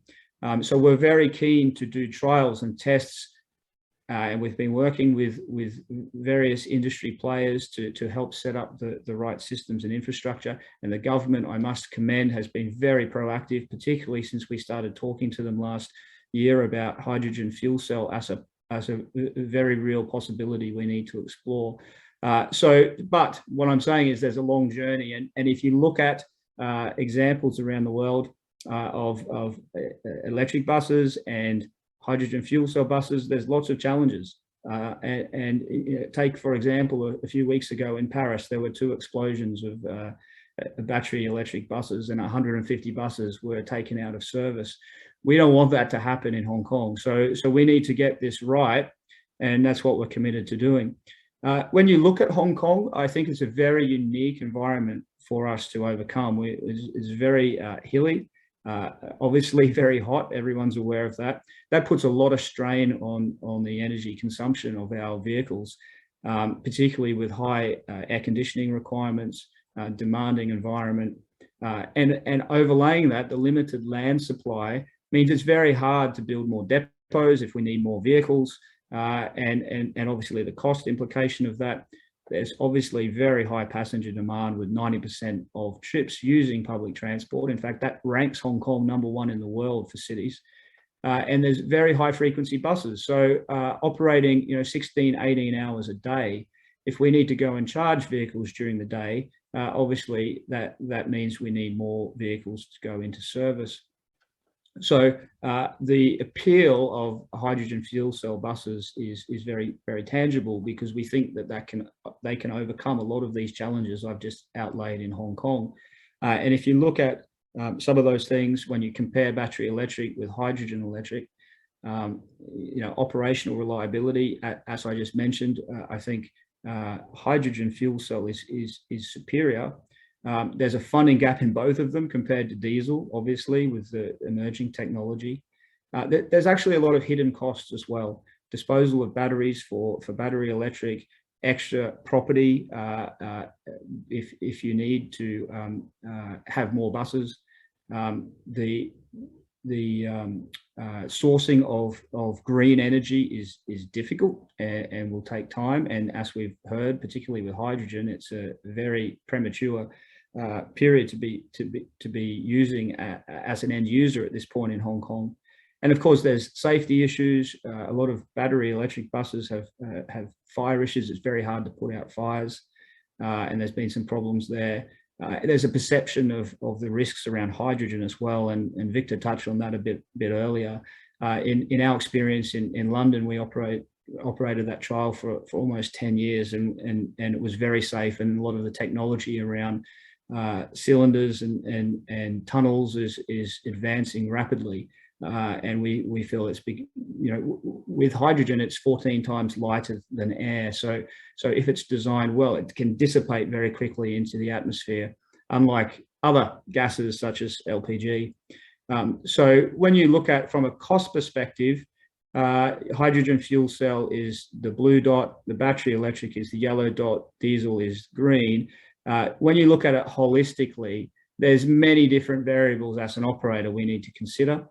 So we're very keen to do trials and tests, and we've been working with various industry players to help set up the right systems and infrastructure. And the government, I must commend, has been very proactive, particularly since we started talking to them last year about hydrogen fuel cell as a very real possibility we need to explore. But what I'm saying is there's a long journey, and if you look at examples around the world of electric buses and hydrogen fuel cell buses, there's lots of challenges. Take, for example, a few weeks ago in Paris, there were 2 explosions of battery electric buses, and 150 buses were taken out of service. We don't want that to happen in Hong Kong. So we need to get this right, and that's what we're committed to doing. When you look at Hong Kong, I think it's a very unique environment for us to overcome. It's very hilly, obviously very hot. Everyone's aware of that. That puts a lot of strain on the energy consumption of our vehicles, particularly with high air conditioning requirements, demanding environment, and overlaying that, the limited land supply means it's very hard to build more depots if we need more vehicles, and obviously the cost implication of that. There's obviously very high passenger demand, with 90% of trips using public transport. In fact, that ranks Hong Kong #1 in the world for cities. And there's very high frequency buses. So operating 16, 18 hours a day, if we need to go and charge vehicles during the day, obviously that means we need more vehicles to go into service. So the appeal of hydrogen fuel cell buses is very, very tangible, because we think that they can overcome a lot of these challenges I've just outlaid in Hong Kong. And if you look at some of those things, when you compare battery electric with hydrogen electric, operational reliability, as I just mentioned, I think hydrogen fuel cell is superior. There's a funding gap in both of them compared to diesel, obviously, with the emerging technology. There's actually a lot of hidden costs as well. Disposal of batteries for battery electric, extra property if you need to have more buses. The sourcing of green energy is difficult and will take time. And as we've heard, particularly with hydrogen, it's a very premature period to be using as an end user at this point in Hong Kong. And of course, there's safety issues. A lot of battery electric buses have fire issues. It's very hard to put out fires, and there's been some problems there. There's a perception of the risks around hydrogen as well, and Victor touched on that a bit earlier. In our experience in London, we operated that trial for almost 10 years, and it was very safe, and a lot of the technology around cylinders and tunnels is advancing rapidly. And we feel it's big, with hydrogen, it's 14 times lighter than air. So if it's designed well, it can dissipate very quickly into the atmosphere, unlike other gases such as LPG. So when you look at from a cost perspective, hydrogen fuel cell is the blue dot, the battery electric is the yellow dot, diesel is green. When you look at it holistically, there's many different variables as an operator we need to consider.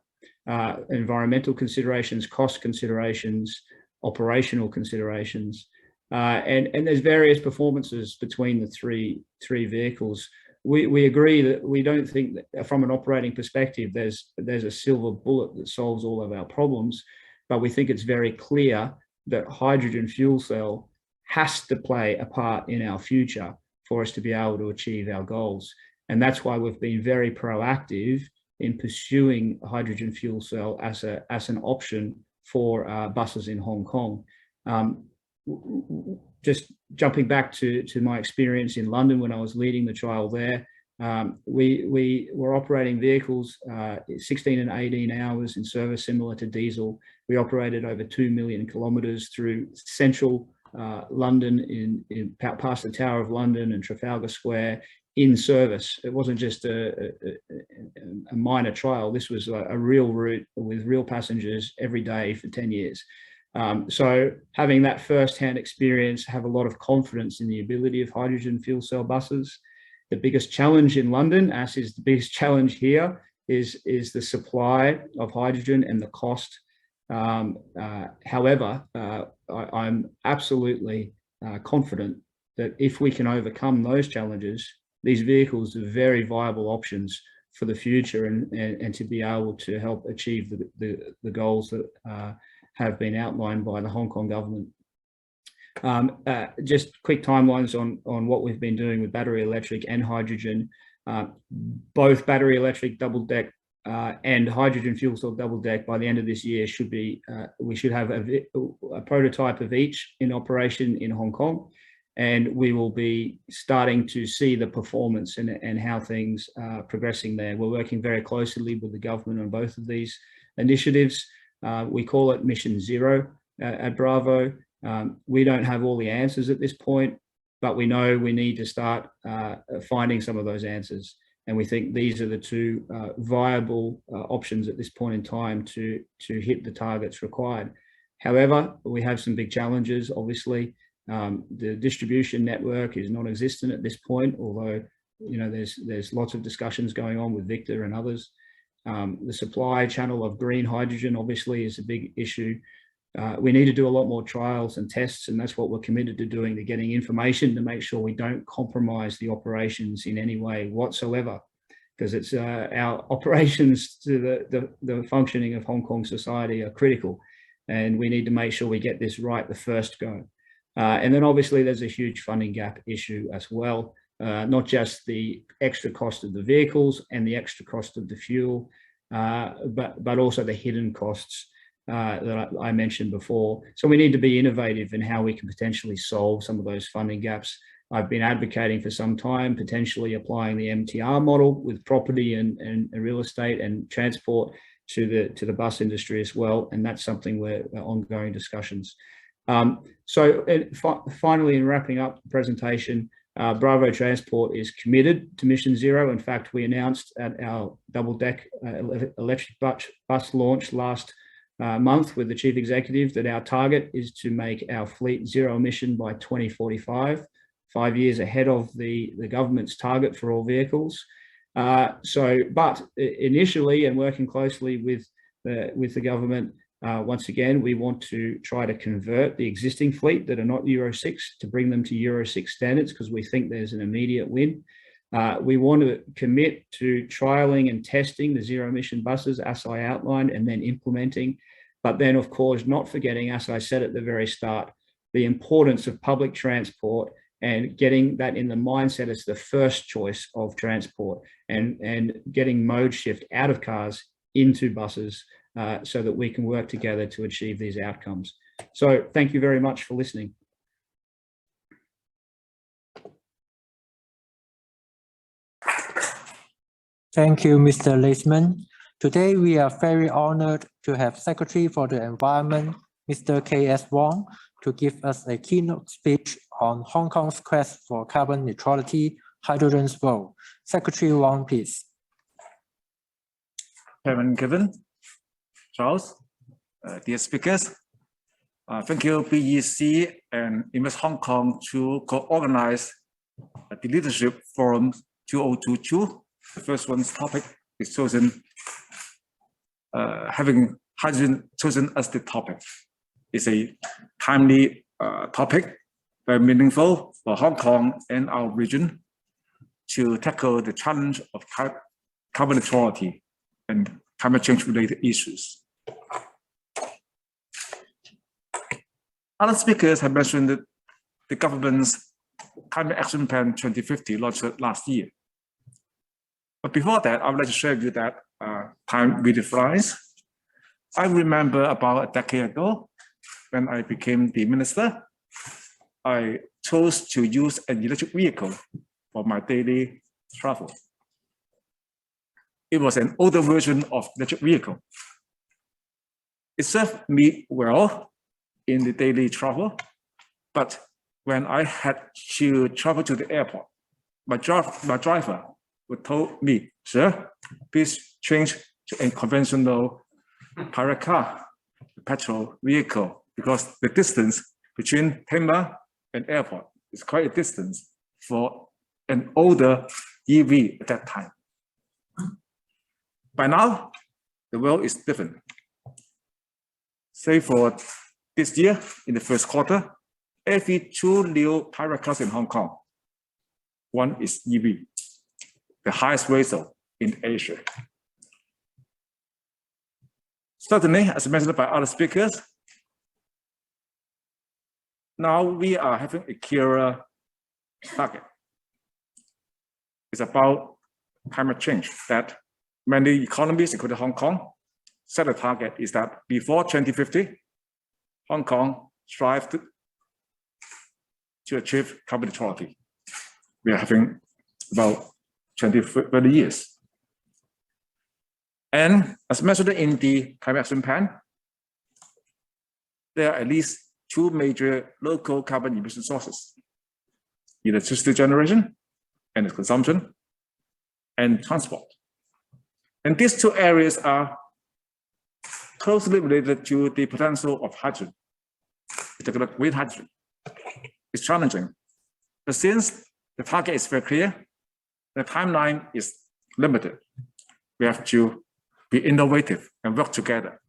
Environmental considerations, cost considerations, operational considerations, and there's various performances between the three vehicles. We agree that we don't think that from an operating perspective there's a silver bullet that solves all of our problems, but we think it's very clear that hydrogen fuel cell has to play a part in our future for us to be able to achieve our goals. And that's why we've been very proactive in pursuing hydrogen fuel cell as an option for buses in Hong Kong. Just jumping back to my experience in London when I was leading the trial there, we were operating vehicles 16 and 18 hours in service, similar to diesel. We operated over 2 million kilometres through central London, past the Tower of London and Trafalgar Square, in service. It wasn't just a minor trial. This was a real route with real passengers every day for 10 years. So having that first-hand experience, have a lot of confidence in the ability of hydrogen fuel cell buses. The biggest challenge in London, as is the biggest challenge here, is the supply of hydrogen and the cost. However, I'm absolutely confident that if we can overcome those challenges, these vehicles are very viable options for the future and to be able to help achieve the goals that have been outlined by the Hong Kong government. Just quick timelines on what we've been doing with battery electric and hydrogen. Both battery electric double deck and hydrogen fuel cell double deck by the end of this year should be, we should have a prototype of each in operation in Hong Kong, and we will be starting to see the performance and how things are progressing there. We're working very closely with the government on both of these initiatives. We call it Mission Zero at Bravo. We don't have all the answers at this point, but we know we need to start finding some of those answers. And we think these are the two viable options at this point in time to hit the targets required. However, we have some big challenges, obviously. The distribution network is non-existent at this point, although there's lots of discussions going on with Victor and others. The supply channel of green hydrogen obviously is a big issue. We need to do a lot more trials and tests, and that's what we're committed to doing, to getting information to make sure we don't compromise the operations in any way whatsoever, because it's our operations to the functioning of Hong Kong society are critical, and we need to make sure we get this right the first go. And then obviously there's a huge funding gap issue as well, not just the extra cost of the vehicles and the extra cost of the fuel, but also the hidden costs that I mentioned before. So we need to be innovative in how we can potentially solve some of those funding gaps. I've been advocating for some time, potentially applying the MTR model with property and real estate and transport to the bus industry as well. And that's something where ongoing discussions. Finally, in wrapping up the presentation, Bravo Transport is committed to Mission Zero. In fact, we announced at our double-deck electric bus launch last month with the chief executive that our target is to make our fleet zero emission by 2045, 5 years ahead of the government's target for all vehicles. But initially, and working closely with the government, once again, we want to try to convert the existing fleet that are not Euro 6 to bring them to Euro 6 standards, because we think there's an immediate win. We want to commit to trialing and testing the zero emission buses as I outlined, and then implementing. But then, of course, not forgetting, as I said at the very start, the importance of public transport and getting that in the mindset as the first choice of transport, and getting mode shift out of cars into buses, so that we can work together to achieve these outcomes. So thank you very much for listening. Thank you, Mr. Leisman. Today, we are very honored to have Secretary for the Environment, Mr. K.S. Wong, to give us a keynote speech on Hong Kong's quest for carbon neutrality, hydrogen's role. Secretary Wong, please. Chairman Kevin, Charles, dear speakers, thank you BEC and Invest Hong Kong to co-organize the Leadership Forum 2022. The first one's topic is chosen, having hydrogen chosen as the topic. It's a timely topic, very meaningful for Hong Kong and our region to tackle the challenge of carbon neutrality and climate change related issues. Other speakers have mentioned that the government's Climate Action Plan 2050 launched last year. But before that, I would like to share with you that time really flies. I remember about a decade ago, when I became the minister, I chose to use an electric vehicle for my daily travel. It was an older version of electric vehicle. It served me well in the daily travel, but when I had to travel to the airport, my driver would told me, "Sir, please change to a conventional pirate car, petrol vehicle, because the distance between Pima and airport is quite a distance for an older EV at that time." By now, the world is different. Say for this year, in the first quarter, every 2 new pirate cars in Hong Kong, one is EV, the highest ratio in Asia. Certainly, as mentioned by other speakers, now we are having a clearer target. It's about climate change that many economies, including Hong Kong, set a target is that before 2050, Hong Kong strive to achieve carbon neutrality. We are having about 20-30 years. And as mentioned in the climate action plan, there are at least 2 major local carbon emission sources: electricity generation and consumption, and transport. And these 2 areas are closely related to the potential of hydrogen, particularly green hydrogen. It's challenging, but since the target is very clear, the timeline is limited. We have to be innovative and work together.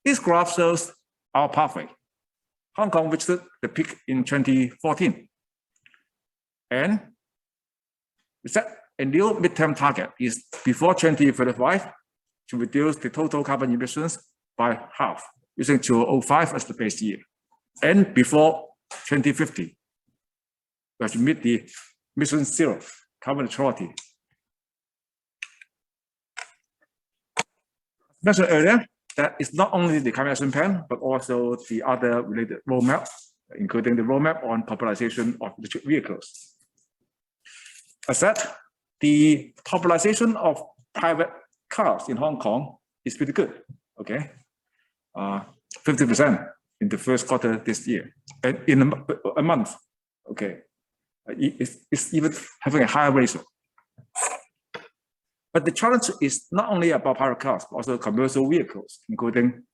This graph shows our pathway. Hong Kong reached the peak in 2014. And we set a new midterm target is before 2035 to reduce the total carbon emissions by half, using 2005 as the base year. And before 2050, we have to meet the mission zero, carbon neutrality. Mentioned earlier, that it's not only the climate action plan, but also the other related roadmap, including the roadmap on popularization of electric vehicles. As said, the popularization of private cars in Hong Kong is pretty good, okay? 50% in the first quarter this year, and in a month, okay? It's even having a higher ratio. But the challenge is not only about private cars, but also commercial vehicles, including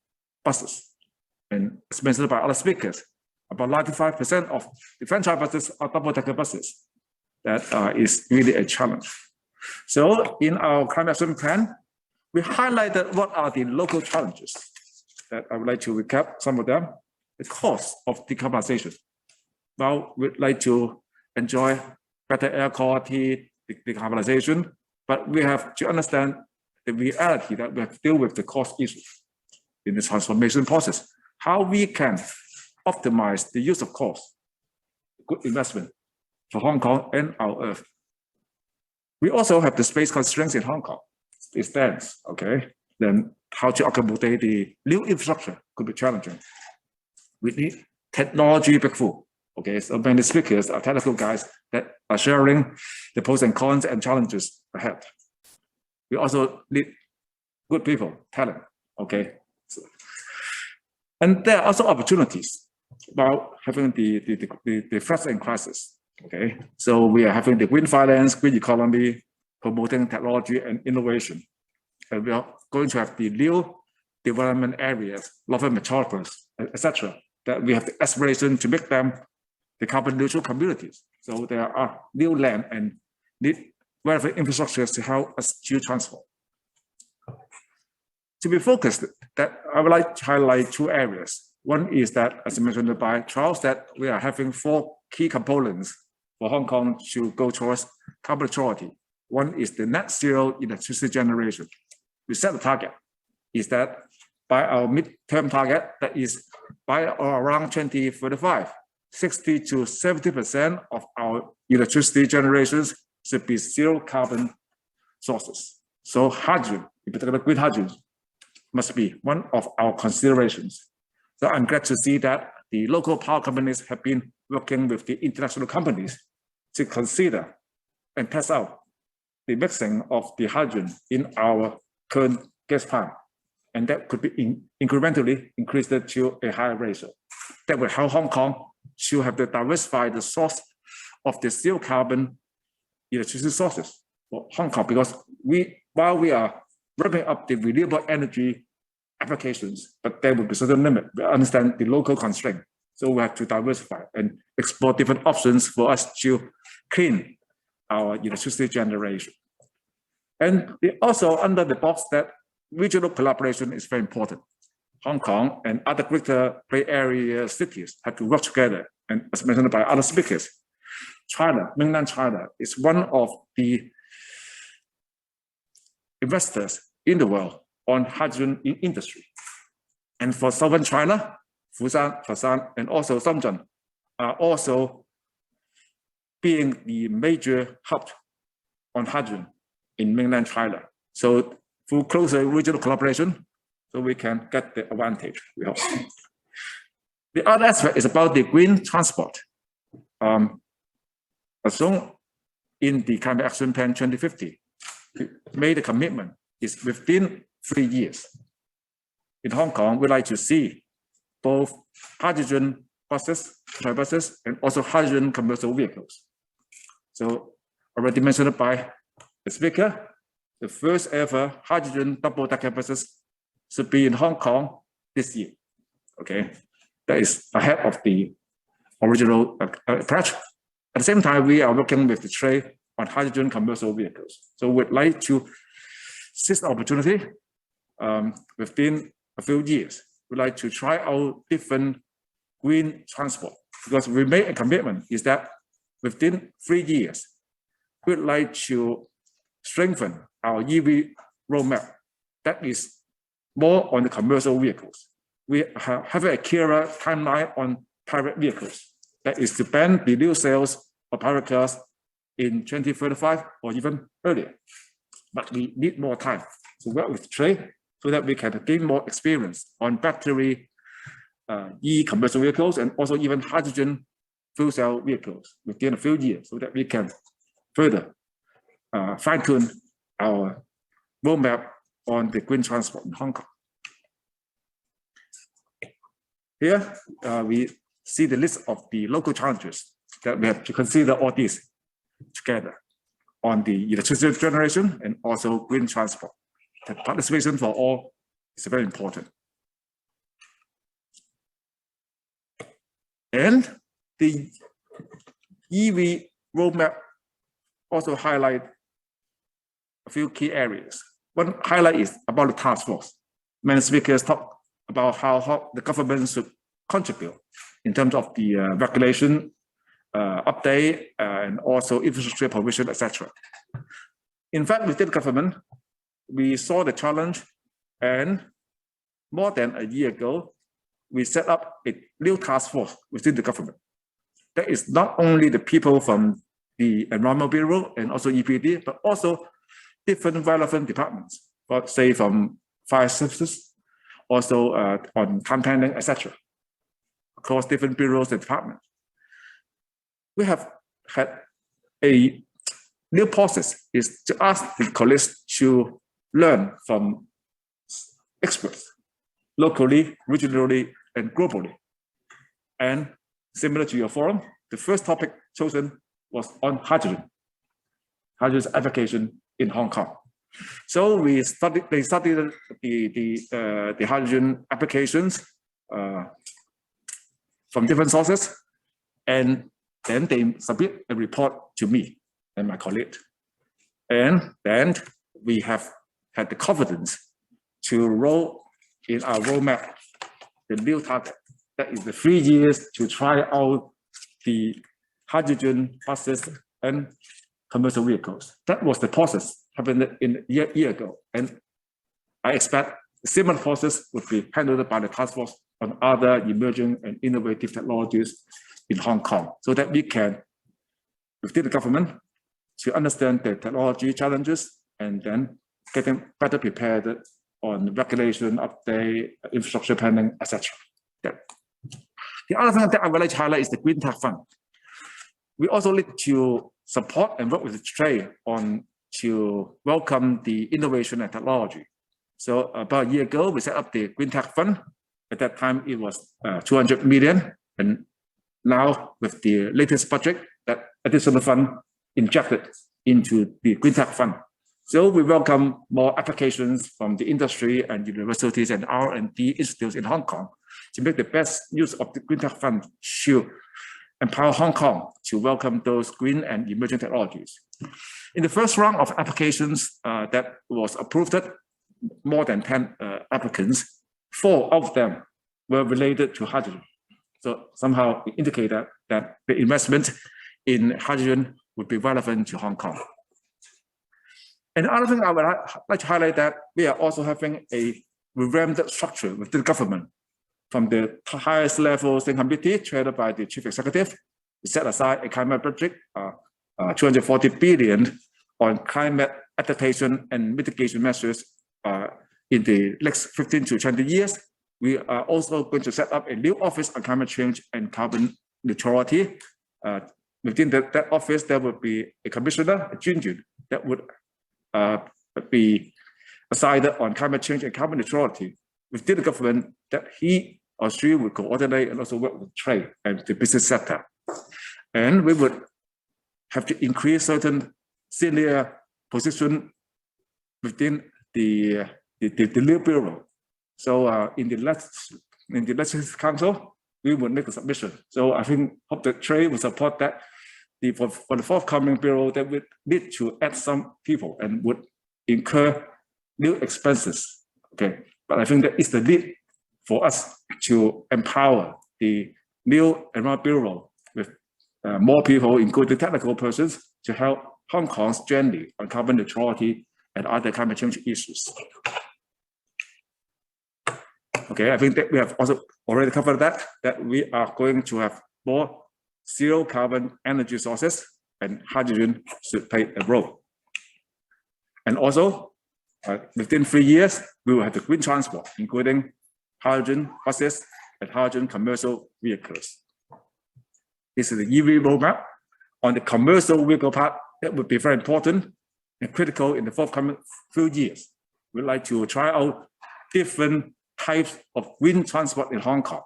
buses. And as mentioned by other speakers, about 95% of the franchise buses are double-decker buses. That is really a challenge. So in our climate action plan, we highlighted what are the local challenges that I would like to recap some of them. The cost of decarbonisation. Now we'd like to enjoy better air quality, decarbonisation, but we have to understand the reality that we have to deal with the cost issue in the transformation process. How we can optimize the use of cost, good investment for Hong Kong and our Earth. We also have the space constraints in Hong Kong. It stands, okay? Then how to accommodate the new infrastructure could be challenging. We need technology breakthrough. Okay, so many speakers are technical guys that are sharing the pros and cons and challenges ahead. We also need good people, talent, okay? And there are also opportunities about having the threats and crisis, okay? So we are having the green finance, green economy, promoting technology and innovation. And we are going to have the new development areas, Northern Metropolis, etc., that we have the aspiration to make them the carbon neutral communities. So there are new land and need relevant infrastructures to help us to transform. To be focused, that I would like to highlight 2 areas. One is that, as mentioned by Charles, that we are having 4 key components for Hong Kong to go towards carbon neutrality. One is the net zero electricity generation. We set the target is that by our midterm target, that is by or around 2035, 60 to 70% of our electricity generations should be zero carbon sources. So hydrogen in particular green hydrogen, must be one of our considerations. So I'm glad to see that the local power companies have been working with the international companies to consider and test out the mixing of the hydrogen in our current gas plant. And that could be incrementally increased to a higher ratio. That will help Hong Kong to have to diversify the source of the zero carbon electricity sources for Hong Kong, because while we are ramping up the renewable energy applications, but there will be certain limit. We understand the local constraint. So we have to diversify and explore different options for us to clean our electricity generation. And also under the box that regional collaboration is very important. Hong Kong and other Greater Bay Area cities have to work together. And as mentioned by other speakers, China, mainland China, is one of the investors in the world on hydrogen industry. And for southern China, Foshan, and also Shenzhen are also being the major hub on hydrogen in mainland China. So through closer regional collaboration, so we can get the advantage, we hope. The other aspect is about the green transport. As shown in the Climate Action Plan 2050, we made a commitment is within 3 years. In Hong Kong, we like to see both hydrogen buses, buses, and also hydrogen commercial vehicles. So already mentioned by the speaker, the first ever hydrogen double-decker buses should be in Hong Kong this year. Okay, that is ahead of the original approach. At the same time, we are working with the trade on hydrogen commercial vehicles. So we'd like to seize the opportunity within a few years. We'd like to try out different green transport, because we made a commitment is that within 3 years, we'd like to strengthen our EV roadmap that is more on the commercial vehicles. We have a clearer timeline on private vehicles. That is to ban the new sales of private cars in 2035 or even earlier. But we need more time to work with trade so that we can gain more experience on battery e-commercial vehicles and also even hydrogen fuel cell vehicles within a few years, so that we can further fine-tune our roadmap on the green transport in Hong Kong. Here, we see the list of the local challenges that we have to consider all these together on the electricity generation and also green transport. The participation for all is very important. And the EV roadmap also highlight a few key areas. One highlight is about the task force. Many speakers talk about how the government should contribute in terms of the regulation update and also infrastructure provision, etc. In fact, within government, we saw the challenge, and more than a year ago, we set up a new task force within the government. That is not only the people from the Environment Bureau and also EPD, but also different relevant departments, but say from fire services, also on campaigning, etc. Across different bureaus and departments. We have had a new process is to ask the colleagues to learn from experts, locally, regionally, and globally. And similar to your forum, the first topic chosen was on hydrogen, hydrogen's application in Hong Kong. So they studied the hydrogen applications from different sources, and then they submit a report to me and my colleague. And then we have had the confidence to roll in our roadmap the new target. That is the 3 years to try out the hydrogen buses and commercial vehicles. That was the process happened in a year ago. And I expect a similar process would be handled by the task force on other emerging and innovative technologies in Hong Kong, so that we can, within the government, to understand the technology challenges and then getting better prepared on regulation, update, infrastructure planning, etc. The other thing that I would like to highlight is the Green Tech Fund. We also need to support and work with the trade on to welcome the innovation and technology. So about a year ago, we set up the Green Tech Fund. At that time, it was 200 million. And now with the latest budget, that additional fund injected into the Green Tech Fund. So we welcome more applications from the industry and universities and R&D institutes in Hong Kong to make the best use of the Green Tech Fund to empower Hong Kong to welcome those green and emerging technologies. In the first round of applications that was approved, more than 10 applicants, 4 of them were related to hydrogen. So somehow it indicated that the investment in hydrogen would be relevant to Hong Kong. And the other thing I would like to highlight that we are also having a revamped structure within the government. From the highest level steering committee chaired by the chief executive, we set aside a climate budget, 240 billion on climate adaptation and mitigation measures in the next 15 to 20 years. We are also going to set up a new office on climate change and carbon neutrality. Within that office, there will be a commissioner, a Junjun, that would be assigned on climate change and carbon neutrality within the government, that he or she would coordinate and also work with trade and the business sector. And we would have to increase certain senior position within the new bureau. So in the Legislative Council, we would make a submission. So I hope that trade will support that. For the forthcoming bureau, that would need to add some people and would incur new expenses. Okay, but I think that is the need for us to empower the new Environment Bureau with more people, including technical persons, to help Hong Kong's journey on carbon neutrality and other climate change issues. Okay, I think that we have also already covered that we are going to have more zero carbon energy sources, and hydrogen should play a role. And also, within 3 years, we will have the green transport, including hydrogen buses and hydrogen commercial vehicles. This is the EV roadmap. On the commercial vehicle part, that would be very important and critical in the forthcoming few years. We'd like to try out different types of green transport in Hong Kong,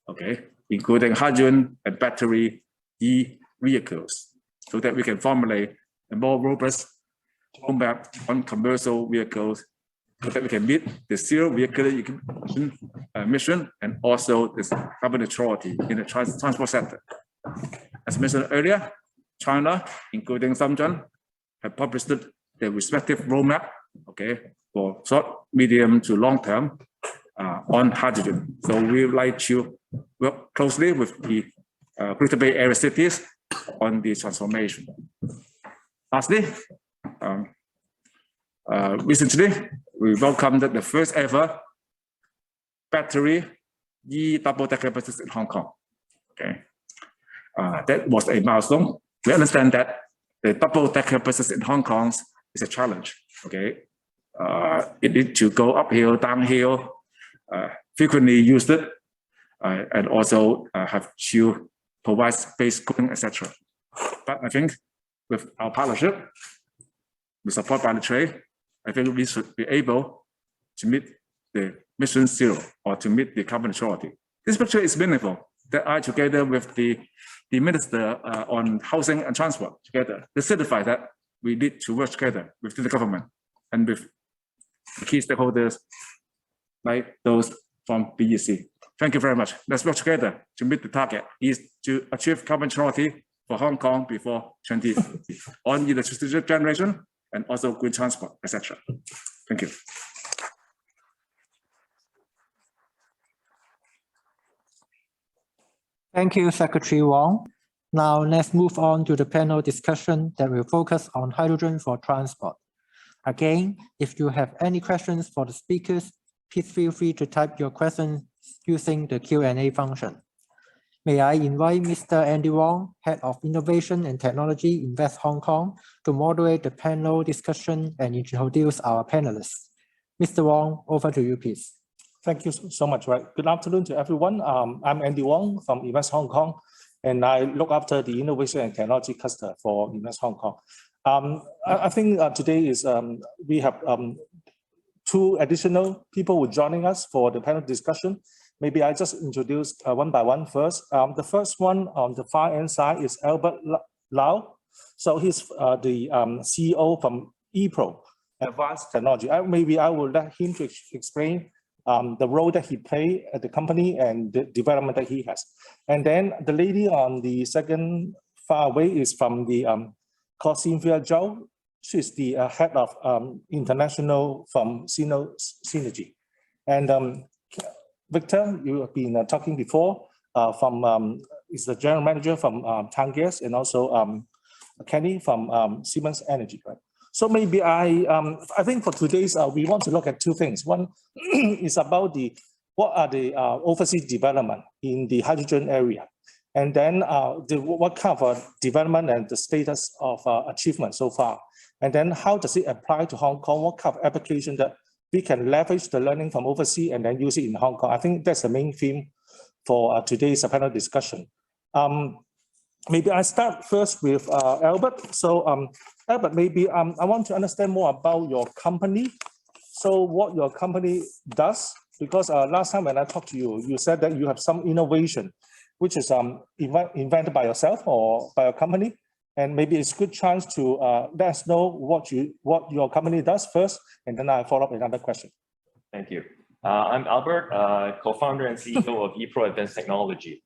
okay, including hydrogen and battery e-vehicles, so that we can formulate a more robust roadmap on commercial vehicles, so that we can meet the zero vehicle emission and also this carbon neutrality in the transport sector. As mentioned earlier, China, including Shenzhen, have published their respective roadmap, okay, for short, medium to long term on hydrogen. So we would like to work closely with the Greater Bay Area cities on the transformation. Lastly, recently, we welcomed the first ever battery double-decker buses in Hong Kong. Okay, that was a milestone. We understand that the double-decker buses in Hong Kong is a challenge. Okay, it needs to go uphill, downhill, frequently used it, and also have to provide space cooling, etc. But I think with our partnership, with support by the trade, I think we should be able to meet the mission zero or to meet the carbon neutrality. This picture is meaningful, that I, together with the Minister on Housing and Transport, together, they certify that we need to work together within the government and with the key stakeholders like those from BEC. Thank you very much. Let's work together to meet the target, is to achieve carbon neutrality for Hong Kong before 2050 on electricity generation and also green transport, etc. Thank you. Thank you, Secretary Wong. Now let's move on to the panel discussion that will focus on hydrogen for transport. Again, if you have any questions for the speakers, please feel free to type your questions using the Q&A function. May I invite Mr. Andy Wong, Head of Innovation and Technology, Invest Hong Kong, to moderate the panel discussion and introduce our panelists. Mr. Wong, over to you, please. Thank you so much. Right. Good afternoon to everyone. I'm Andy Wong from Invest Hong Kong, and I look after the innovation and technology cluster for Invest Hong Kong. I think today is we have two additional people who are joining us for the panel discussion. Maybe I just introduce one by one first. The first one on the far end side is Albert Lau. So he's the CEO from ePro, Advanced Technology. Maybe I will let him to explain the role that he plays at the company and the development that he has. And then the lady on the second far away is from the called Cynthia Zhou. She's the head of international from Synergy. And Victor, you have been talking before from is the general manager from Tran, and also Kenny from Siemens Energy, right? So maybe I think for today's we want to look at two things. One is about what are the overseas development in the hydrogen area, and then what kind of development and the status of achievement so far, and then how does it apply to Hong Kong? What kind of application that we can leverage the learning from overseas and then use it in Hong Kong? I think that's the main theme for today's panel discussion. Maybe I start first with Albert. So Albert, maybe I want to understand more about your company. So what your company does, because last time when I talked to you, you said that you have some innovation, which is invented by yourself or by your company. And maybe it's a good chance to let us know what your company does first, and then I'll follow up with another question. Thank you. I'm Albert, co-founder and CEO of ePro Advanced Technology.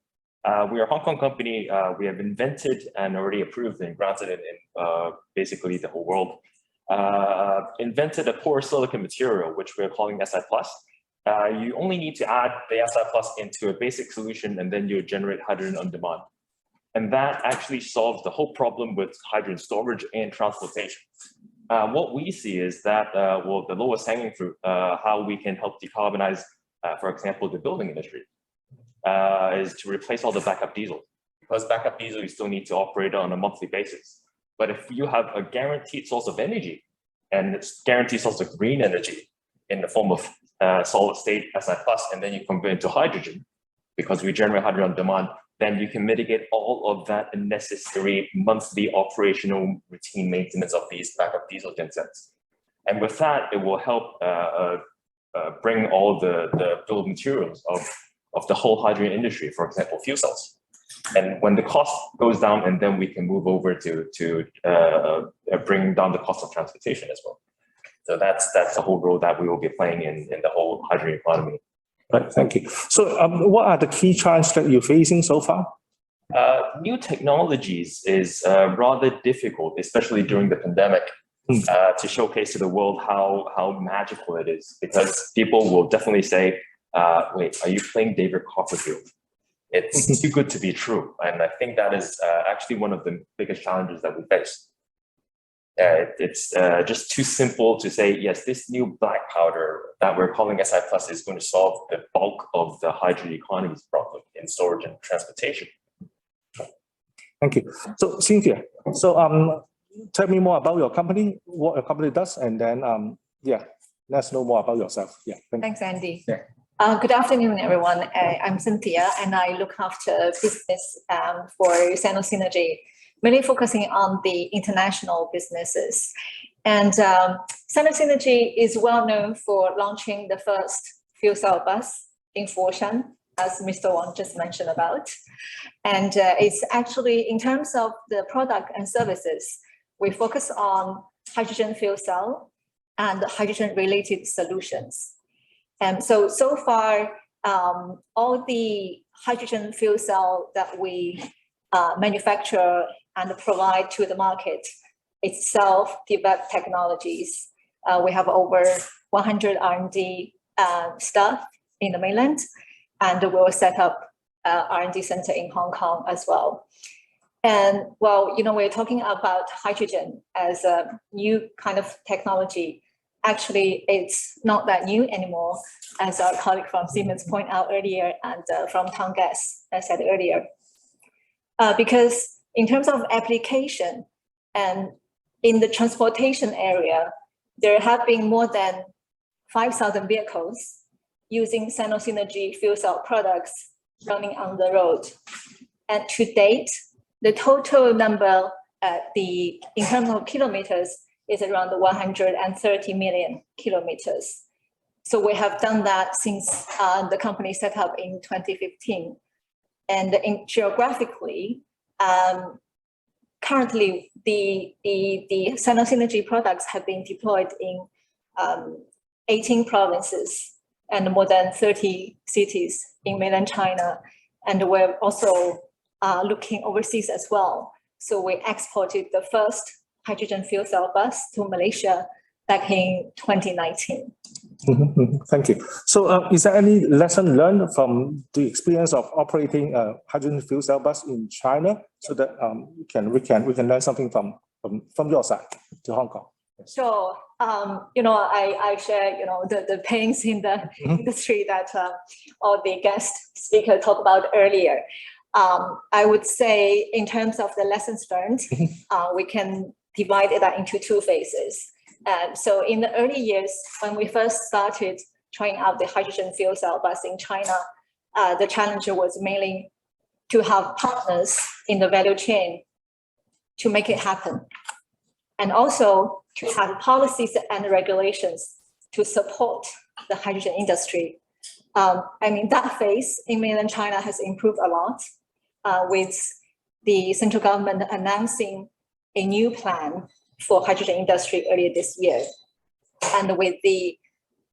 We are a Hong Kong company. We have invented and already approved and granted it in basically the whole world. Invented a porous silicon material, which we're calling Si+. You only need to add the Si+ into a basic solution, and then you generate hydrogen on demand. And that actually solves the whole problem with hydrogen storage and transportation. What we see is that, well, the lowest hanging fruit, how we can help decarbonize, for example, the building industry, is to replace all the backup diesel. Because backup diesel, you still need to operate on a monthly basis. But if you have a guaranteed source of energy, and it's guaranteed source of green energy in the form of solid state Si+, and then you convert it to hydrogen, because we generate hydrogen on demand, then you can mitigate all of that unnecessary monthly operational routine maintenance of these backup diesel gensets. And with that, it will help bring all the bill of materials of the whole hydrogen industry, for example, fuel cells. And when the cost goes down, and then we can move over to bring down the cost of transportation as well. So that's the whole role that we will be playing in the whole hydrogen economy. Right, thank you. So what are the key challenges that you're facing so far? New technologies is rather difficult, especially during the pandemic, to showcase to the world how magical it is, because people will definitely say, wait, are you playing David Copperfield? It's too good to be true. And I think that is actually one of the biggest challenges that we face. It's just too simple to say, yes, this new black powder that we're calling Si+ is going to solve the bulk of the hydrogen economy's problem in storage and transportation. Thank you. So Cynthia, so tell me more about your company, what your company does, and then yeah, let's know more about yourself. Yeah. Thanks, Andy. Yeah. Good afternoon, everyone. I'm Cynthia, and I look after business for Synergy, mainly focusing on the international businesses. And Synergy is well known for launching the first fuel cell bus in Foshan, as Mr. Wong just mentioned about. And it's actually, in terms of the product and services, we focus on hydrogen fuel cell and hydrogen-related solutions. And so far, all the hydrogen fuel cell that we manufacture and provide to the market itself developed technologies. We have over 100 R&D staff in the mainland, and we'll set up R&D center in Hong Kong as well. And well, you know, we're talking about hydrogen as a new kind of technology. actually it's not that new anymore, as our colleague from Siemens pointed out earlier, and from Tran said earlier. Because in terms of application and in the transportation area, there have been more than 5,000 vehicles using Sino-Synergy fuel cell products running on the road. And to date, the total number in terms of kilometers is around 130 million kilometers. So we have done that since the company set up in 2015. And geographically, currently the Sino-Synergy products have been deployed in 18 provinces and more than 30 cities in mainland China. And we're also looking overseas as well. So we exported the first hydrogen fuel cell bus to Malaysia back in 2019. Thank you. So is there any lesson learned from the experience of operating a hydrogen fuel cell bus in China, so that we can learn something from your side to Hong Kong? Sure. I share, the pains in the industry that all the guest speaker talked about earlier. I would say in terms of the lessons learned, we can divide it into two phases. So in the early years, when we first started trying out the hydrogen fuel cell bus in China, the challenge was mainly to have partners in the value chain to make it happen. And also to have policies and regulations to support the hydrogen industry. That phase in mainland China has improved a lot with the central government announcing a new plan for hydrogen industry earlier this year. And with the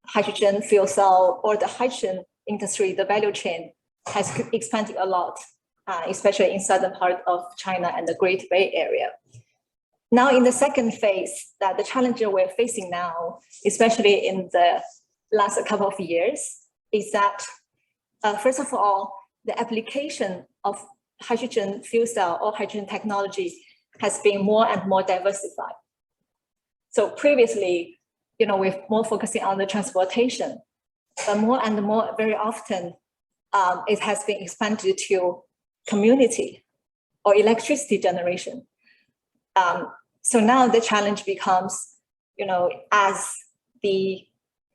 hydrogen fuel cell or the hydrogen industry, the value chain has expanded a lot, especially in southern part of China and the Great Bay Area. Now in the second phase, that the challenge we're facing now, especially in the last couple of years, is that first of all, the application of hydrogen fuel cell or hydrogen technology has been more and more diversified. So previously, we're more focusing on the transportation, but more and more, very often, it has been expanded to community or electricity generation. So now the challenge becomes, as the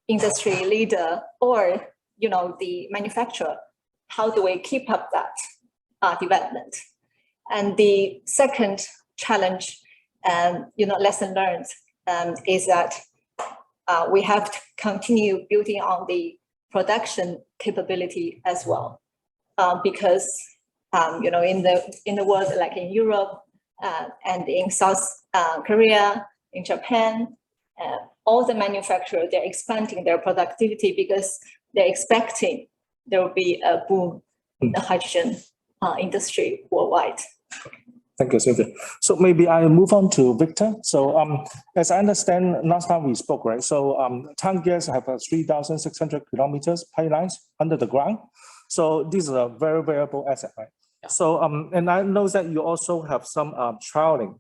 industry leader or, the manufacturer, how do we keep up that development? And the second challenge, lesson learned, is that we have to continue building on the production capability as well, because in the world, like in Europe and in South Korea, in Japan, all the manufacturers, they're expanding their productivity because they're expecting there will be a boom in the hydrogen industry worldwide. Thank you, Cynthia. So maybe I move on to Victor. So as I understand, last time we spoke, right? So Tran Gas have 3,600 kilometers pipelines under the ground. So this is a very valuable asset, right? Yeah. So and I know that you also have some trialing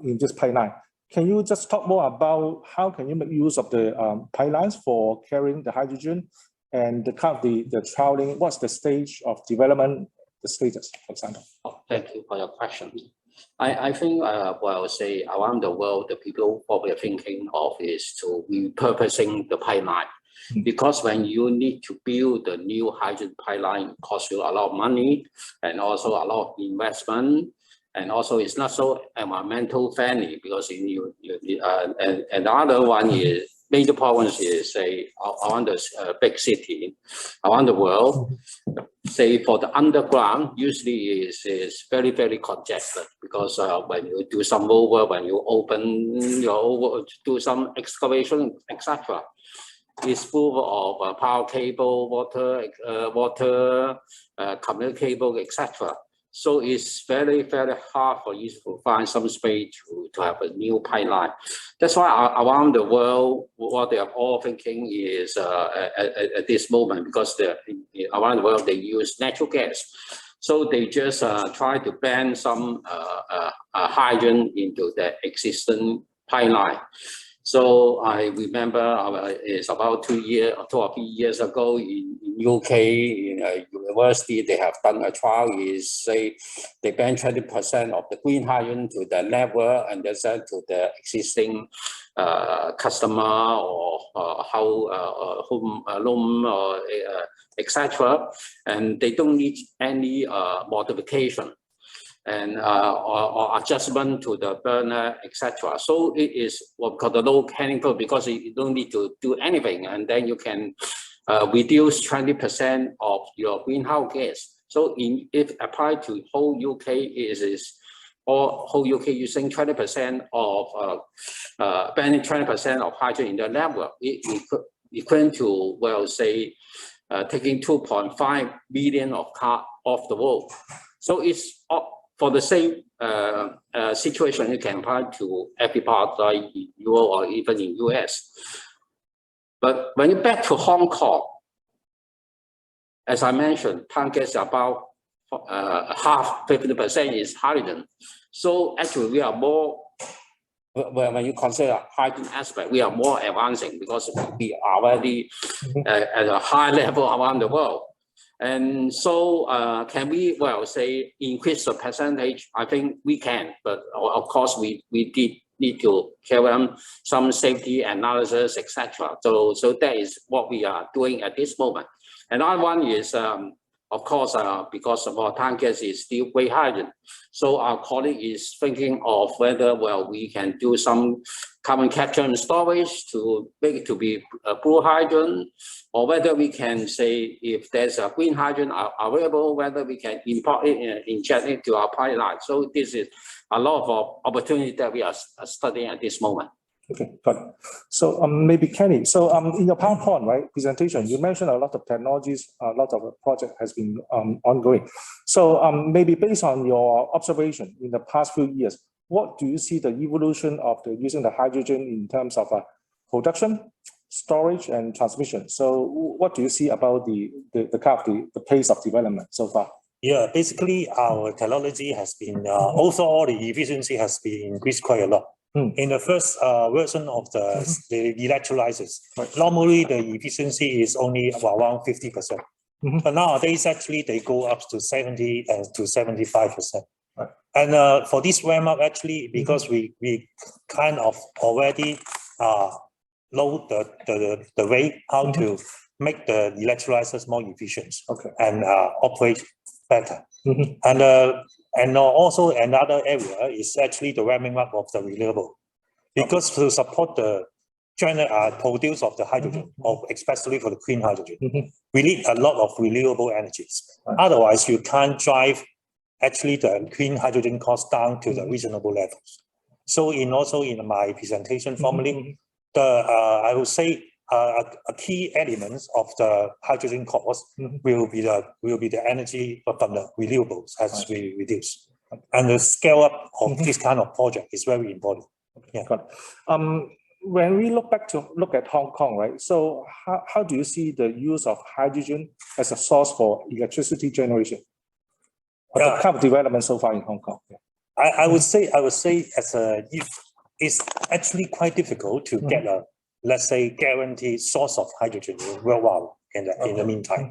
in this pipeline. Can you just talk more about how can you make use of the pipelines for carrying the hydrogen and the kind of the trialing? What's the stage of development? The status, for example. Oh, thank you for your question. I think, what I would say, around the world, the people what we're thinking of is to repurposing the pipeline. Because when you need to build the new hydrogen pipeline, it costs you a lot of money and also a lot of investment. And also it's not so environmental friendly because and the other one is, major problems is, say, around the big city, around the world, say for the underground, usually is very, very congested because when you do some over, when you open do some excavation, etc., it's full of power cable, water, communication cable, etc. So it's very, very hard for you to find some space to have a new pipeline. That's why around the world, what they are all thinking is at this moment, because around the world they use natural gas. So they just try to ban some hydrogen into the existing pipeline. So I remember it's about 2 or 3 years ago in UK, in a university, they have done a trial, is say they ban 20% of the green hydrogen to the network and they sell to the existing customer or home loan or etc. And they don't need any modification and or adjustment to the burner, etc. So it is what we call the low hanging fruit because you don't need to do anything, and then you can reduce 20% of your greenhouse gas. So if applied to whole UK, or whole UK using 20% of banning 20% of hydrogen in the network, it could equivalent to, well, say taking 2.5 million of car off the road. So it's for the same situation, you can apply to every part like Europe or even in US. But when you back to Hong Kong, as I mentioned, target is about half, 50% is hydrogen. So actually we are more, when you consider hydrogen aspect, we are more advancing because we are already at a high level around the world. And so can we, well, say increase the percentage? I think we can, but of course we need to carry on some safety analysis, etc. So that is what we are doing at this moment. Another one is, of course, because of our target is still gray hydrogen. So our colleague is thinking of whether, well, we can do some carbon capture and storage to make it to be blue hydrogen, or whether we can say if there's a green hydrogen available, whether we can import it, inject it to our pipeline. So this is a lot of opportunity that we are studying at this moment. Okay, got it. So maybe Kenny, so in your PowerPoint, right, presentation, you mentioned a lot of technologies, a lot of project has been ongoing. So maybe based on your observation in the past few years, what do you see the evolution of the using the hydrogen in terms of production, storage, and transmission? So what do you see about the pace of development so far? Yeah, basically our technology has been, also all the efficiency has been increased quite a lot. In the first version of the electrolyzers, normally the efficiency is only around 50%. But nowadays, actually, they go up to 70 to 75%. And for this ramp up, actually, because we kind of already load the way how to make the electrolyzers more efficient and operate better. And also another area is actually the ramping up of the renewable, because to support the produce of the hydrogen, especially for the clean hydrogen, we need a lot of renewable energies. Otherwise, you can't drive actually the clean hydrogen cost down to the reasonable levels. So also in my presentation formally, I would say a key element of the hydrogen cost will be the energy from the renewables as we reduce. And the scale up of this kind of project is very important. Yeah. Got it. When we look at Hong Kong, right? So how do you see the use of hydrogen as a source for electricity generation? The kind of development so far in Hong Kong. I would say it's actually quite difficult to get a, let's say, guaranteed source of hydrogen worldwide in the meantime.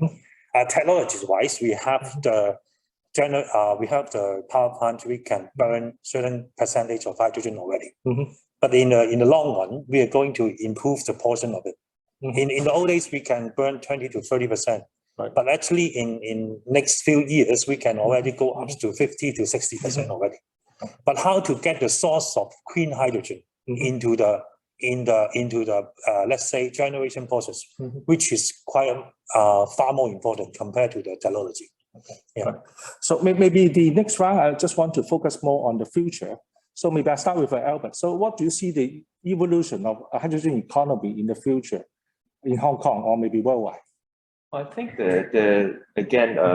Technologies wise, we have the power plant. We can burn certain percentage of hydrogen already. But in the long run, we are going to improve the portion of it. In the old days, we can burn 20 to 30%. But actually, in next few years, we can already go up to 50 to 60% already. But how to get the source of clean hydrogen into the let's say generation process, which is quite far more important compared to the technology. Yeah. So maybe the next round, I just want to focus more on the future. So maybe I start with Albert. So what do you see the evolution of a hydrogen economy in the future in Hong Kong or maybe worldwide? I think the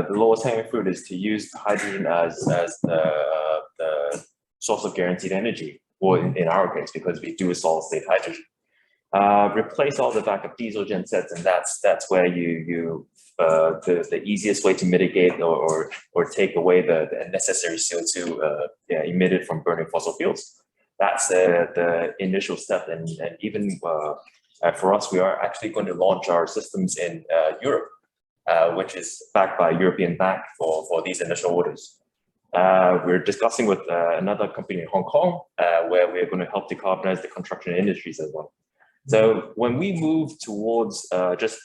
lowest hanging fruit is to use hydrogen as the source of guaranteed energy, or in our case, because we do a solid state hydrogen. Replace all the backup diesel gen sets, and that's where the easiest way to mitigate or take away the necessary CO2 emitted from burning fossil fuels. that's the initial step. And even for us, we are actually going to launch our systems in Europe, which is backed by European Bank for these initial orders. We're discussing with another company in Hong Kong, where we're going to help decarbonize the construction industries as well. So when we move towards just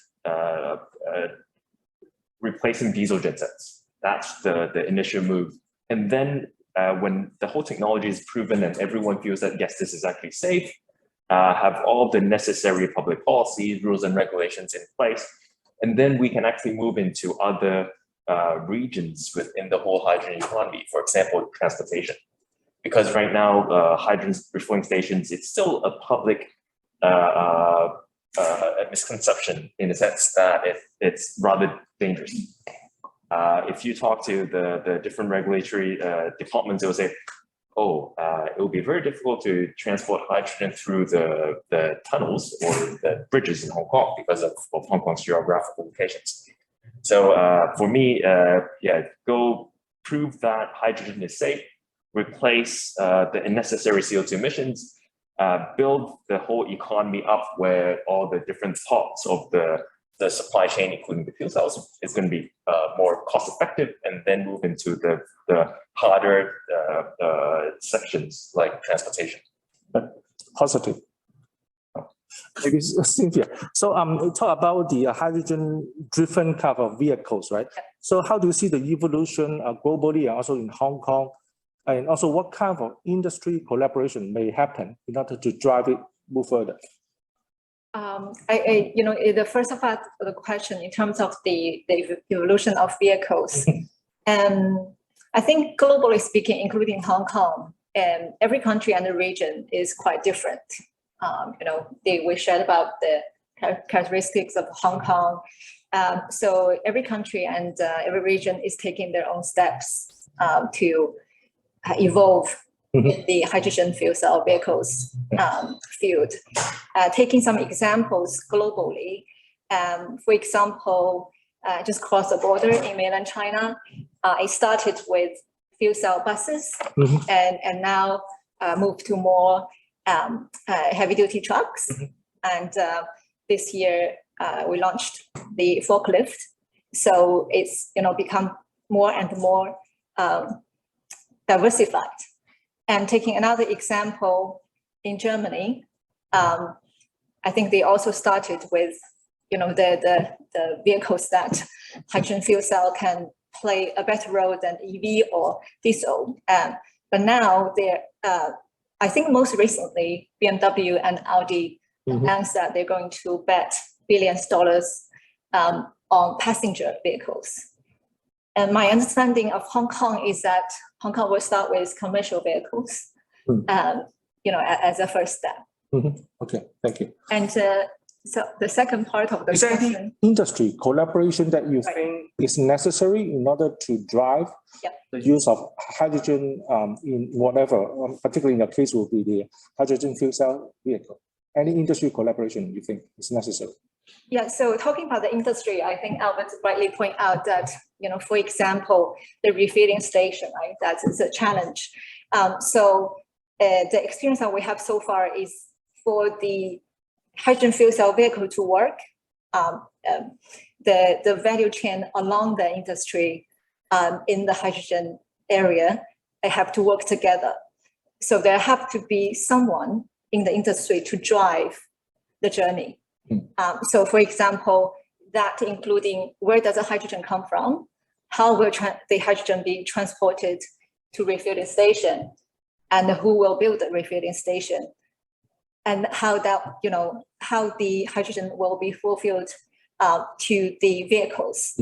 replacing diesel gensets, that's the initial move. And then when the whole technology is proven and everyone feels that, yes, this is actually safe, have all the necessary public policies, rules and regulations in place, and then we can actually move into other regions within the whole hydrogen economy, for example, transportation. Because right now, hydrogen refueling stations, it's still a public a misconception in the sense that it's rather dangerous. If you talk to the different regulatory departments, they'll say, oh, it will be very difficult to transport hydrogen through the tunnels or the bridges in Hong Kong because of Hong Kong's geographical locations. So for me, yeah, go prove that hydrogen is safe, replace the unnecessary CO2 emissions, build the whole economy up where all the different parts of the supply chain, including the fuel cells, is going to be more cost effective, and then move into the harder sections like transportation. Positive. Maybe Cynthia. So talk about the hydrogen-driven kind of vehicles, right? So how do you see the evolution globally and also in Hong Kong? And also what kind of industry collaboration may happen in order to drive it move further? You know, the first part of the question in terms of the evolution of vehicles, I think globally speaking, including Hong Kong, every country and the region is quite different. You know, we shared about the characteristics of Hong Kong. So every country and every region is taking their own steps to evolve in the hydrogen fuel cell vehicles field. Taking some examples globally, for example, just cross the border in mainland China, it started with fuel cell buses and now moved to more heavy duty trucks. And this year we launched the forklift. So it's, you know, become more and more diversified. And taking another example in Germany, I think they also started with, you know, the vehicles that hydrogen fuel cell can play a better role than EV or diesel. But now they're, I think most recently, BMW and Audi announced that they're going to bet billions of dollars on passenger vehicles. And my understanding of Hong Kong is that Hong Kong will start with commercial vehicles, you know, as a first step. Okay, thank you. And so the second part of the is there question, any industry collaboration that you think is necessary in order to drive the use of hydrogen in whatever, particularly in the case will be the hydrogen fuel cell vehicle? Any industry collaboration you think is necessary? Yeah, so talking about the industry, I think Albert rightly point out that, you know, for example, the refilling station, right, that's a challenge. So the experience that we have so far is for the hydrogen fuel cell vehicle to work, the value chain along the industry in the hydrogen area, they have to work together. So there have to be someone in the industry to drive the journey. So for example, that including where does the hydrogen come from? How will the hydrogen be transported to refueling station? And who will build the refueling station? And how that, you know, how the hydrogen will be fulfilled to the vehicles.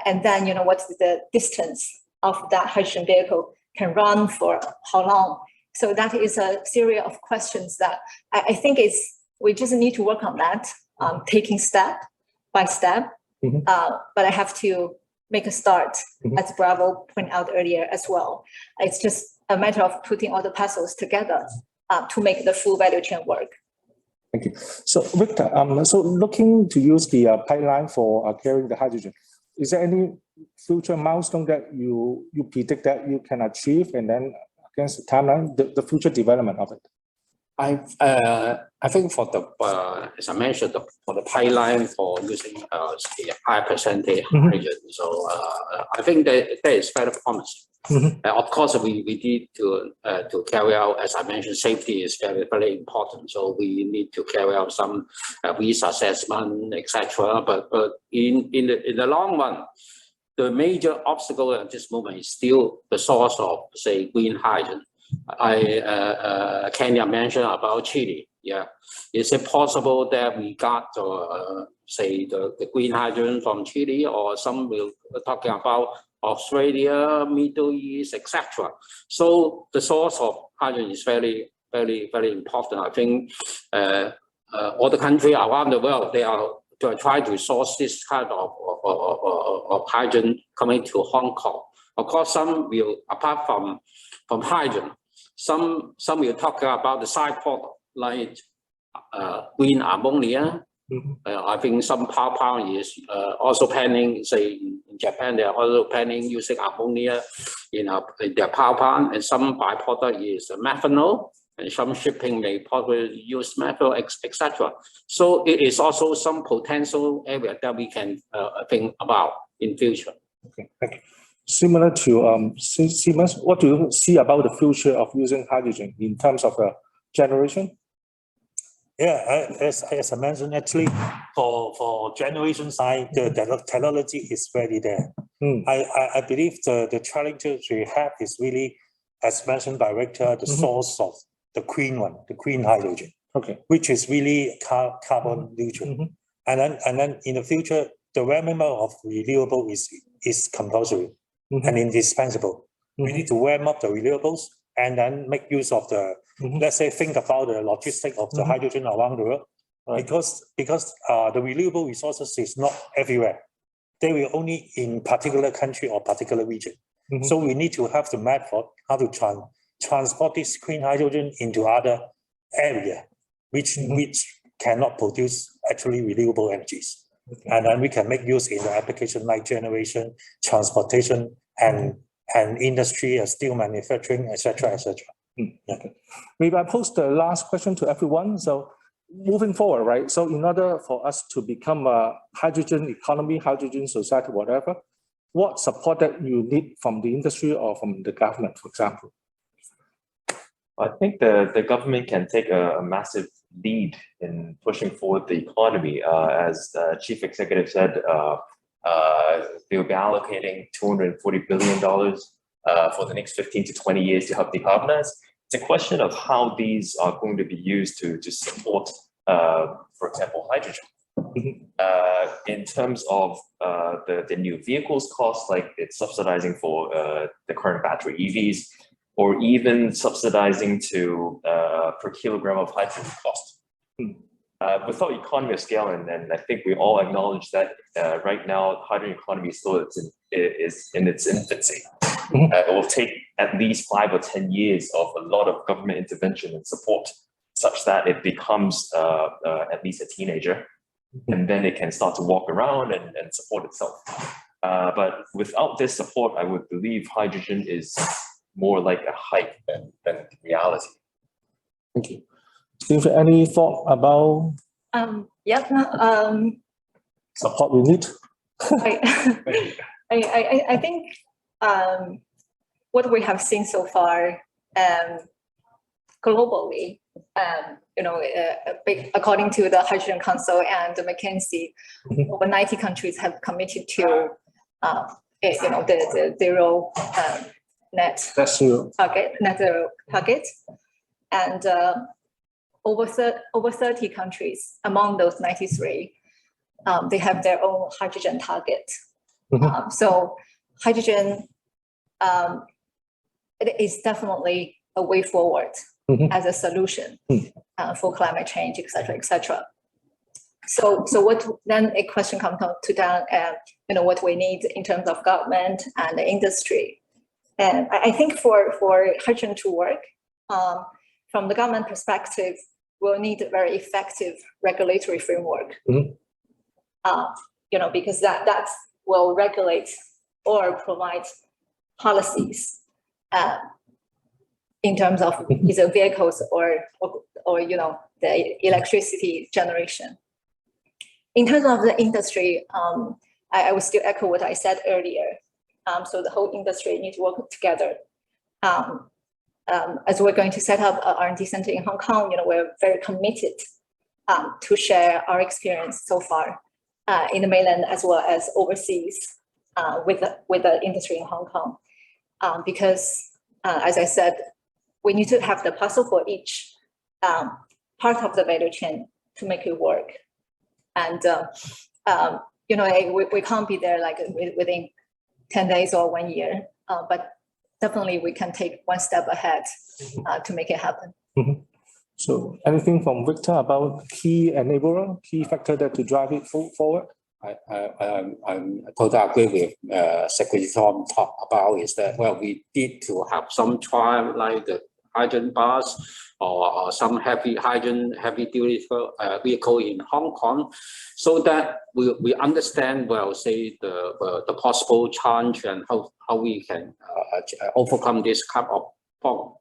And then, you know, what's the distance of that hydrogen vehicle can run for how long? So that is a series of questions that I think we just need to work on that, taking step by step. But I have to make a start, as Bravo pointed out earlier as well. It's just a matter of putting all the puzzles together to make the full value chain work. Thank you. So Victor, so looking to use the pipeline for carrying the hydrogen, is there any future milestone that you predict that you can achieve? And then against the timeline, the future development of it? I think for the as I mentioned, for the pipeline for using a high percentage hydrogen, so I think that is very promising. Of course, we need to carry out, as I mentioned, safety is very important. So we need to carry out some risk assessment, etc. But in the long run, the major obstacle at this moment is still the source of, say, green hydrogen. Kenya mentioned about Chile. Yeah, is it possible that we got say the green hydrogen from Chile, or some will talking about Australia, Middle East, etc. So the source of hydrogen is very important. I think all the countries around the world, they are trying to source this kind of hydrogen coming to Hong Kong. Of course, some will, apart from hydrogen, some will talk about the side product like green ammonia. I think some power plant is also planning, say in Japan, they are also planning using ammonia in their power plant, and some byproduct is methanol, and some shipping may probably use methanol, etc. So it is also some potential area that we can think about in future. Okay, thank you. Similar to Siemens, what do you see about the future of using hydrogen in terms of generation? Yeah, as I mentioned, actually, for generation side, the technology is already there. I believe the challenges we have is really, as mentioned by Victor, the source of the green one, the green hydrogen. Okay, which is really carbon neutral. And then in the future, the development of renewable is compulsory and indispensable. We need to ramp up the renewables and then make use of the, let's say, think about the logistics of the hydrogen around the world, because the renewable resources is not everywhere. They will only in particular country or particular region. So we need to have the method how to transport this green hydrogen into other area, which cannot produce actually renewable energies. And then we can make use in the application like generation, transportation, and industry, steel manufacturing, etc. Okay. Maybe I pose the last question to everyone. So moving forward, right? So in order for us to become a hydrogen economy, hydrogen society, whatever, what support that you need from the industry or from the government, for example? I think the government can take a massive lead in pushing forward the economy. As the chief executive said, they will be allocating $240 billion for the next 15 to 20 years to help decarbonize. It's a question of how these are going to be used to support, for example, hydrogen. In terms of the new vehicles cost, like it's subsidizing for the current battery EVs, or even subsidizing to per kilogram of hydrogen cost. Without economy of scale, and I think we all acknowledge that right now, hydrogen economy still is in its infancy. It will take at least 5 or 10 years of a lot of government intervention and support, such that it becomes at least a teenager, and then it can start to walk around and support itself. But without this support, I would believe hydrogen is more like a hype than reality. Thank you. Steve, any thought about support we need? I think what we have seen so far globally, according to the Hydrogen Council and the McKinsey, over 90 countries have committed to the zero net zero target, and over 30 countries among those 93, they have their own hydrogen target. So hydrogen it is definitely a way forward as a solution for climate change, etc. So what then a question comes to that, what we need in terms of government and the industry. And I think for hydrogen to work, from the government perspective, we'll need a very effective regulatory framework. Because that will regulate or provide policies in terms of either vehicles or you know, the electricity generation. In terms of the industry, I will still echo what I said earlier. So the whole industry needs to work together. As we're going to set up an R&D center in Hong Kong, you know, we're very committed to share our experience so far in the mainland as well as overseas with the industry in Hong Kong. Because as I said, we need to have the puzzle for each part of the value chain to make it work. And you know, we can't be there like within 10 days or 1 year, but definitely we can take one step ahead to make it happen. So anything from Victor about key enabler, key factor that to drive it forward? I'm totally agree with Secretary Tom talk about is that, well, we need to have some trial like the hydrogen bus or some hydrogen heavy duty vehicle in Hong Kong, so that we understand, well, say the possible challenge and how we can overcome this kind of problem.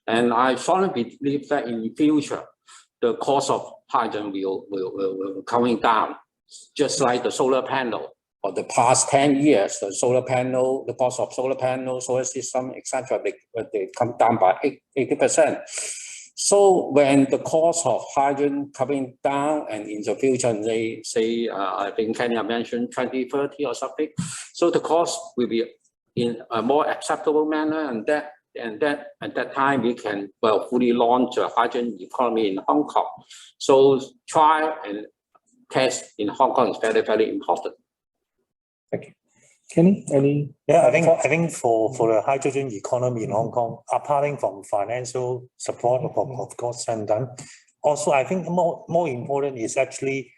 And I strongly believe that in future, the cost of hydrogen will coming down, just like the solar panel. For the past 10 years, the cost of solar panel, solar system, etc., they come down by 80%. So when the cost of hydrogen coming down, and in the future, they say, I think Kenya mentioned 2030 or something, so the cost will be in a more acceptable manner, and at that time we can, well, fully launch a hydrogen economy in Hong Kong. So trial and test in Hong Kong is very, very important. Thank you. Kenny, any? Yeah, I think for the hydrogen economy in Hong Kong, apart from financial support, of course, and done. Also, I think more important is actually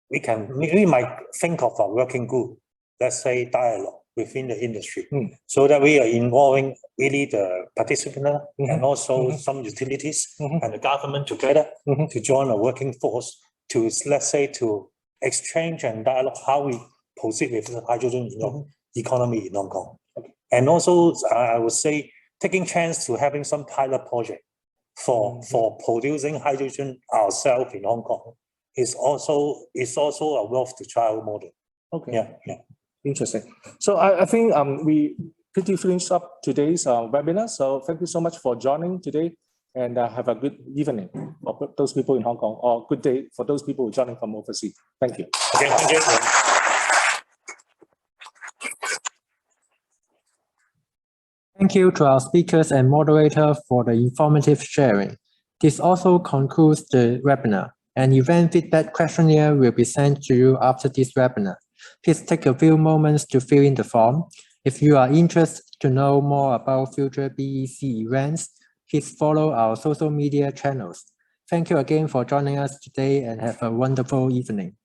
we might think of a working group, let's say dialogue within the industry, so that we are involving really the participant and also some utilities and the government together to join a working force to, let's say, to exchange and dialogue how we proceed with the hydrogen economy in Hong Kong. And also, I would say, taking chance to having some pilot project for producing hydrogen ourselves in Hong Kong is also a worth to trial model. Okay. Yeah. Interesting. So I think we pretty finished up today's webinar. So thank you so much for joining today, and have a good evening for those people in Hong Kong, or good day for those people joining from overseas. Thank you. Okay, thank you. Thank you to our speakers and moderator for the informative sharing. This also concludes the webinar. An event feedback questionnaire will be sent to you after this webinar. Please take a few moments to fill in the form. If you are interested to know more about future BEC events, please follow our social media channels. Thank you again for joining us today, and have a wonderful evening.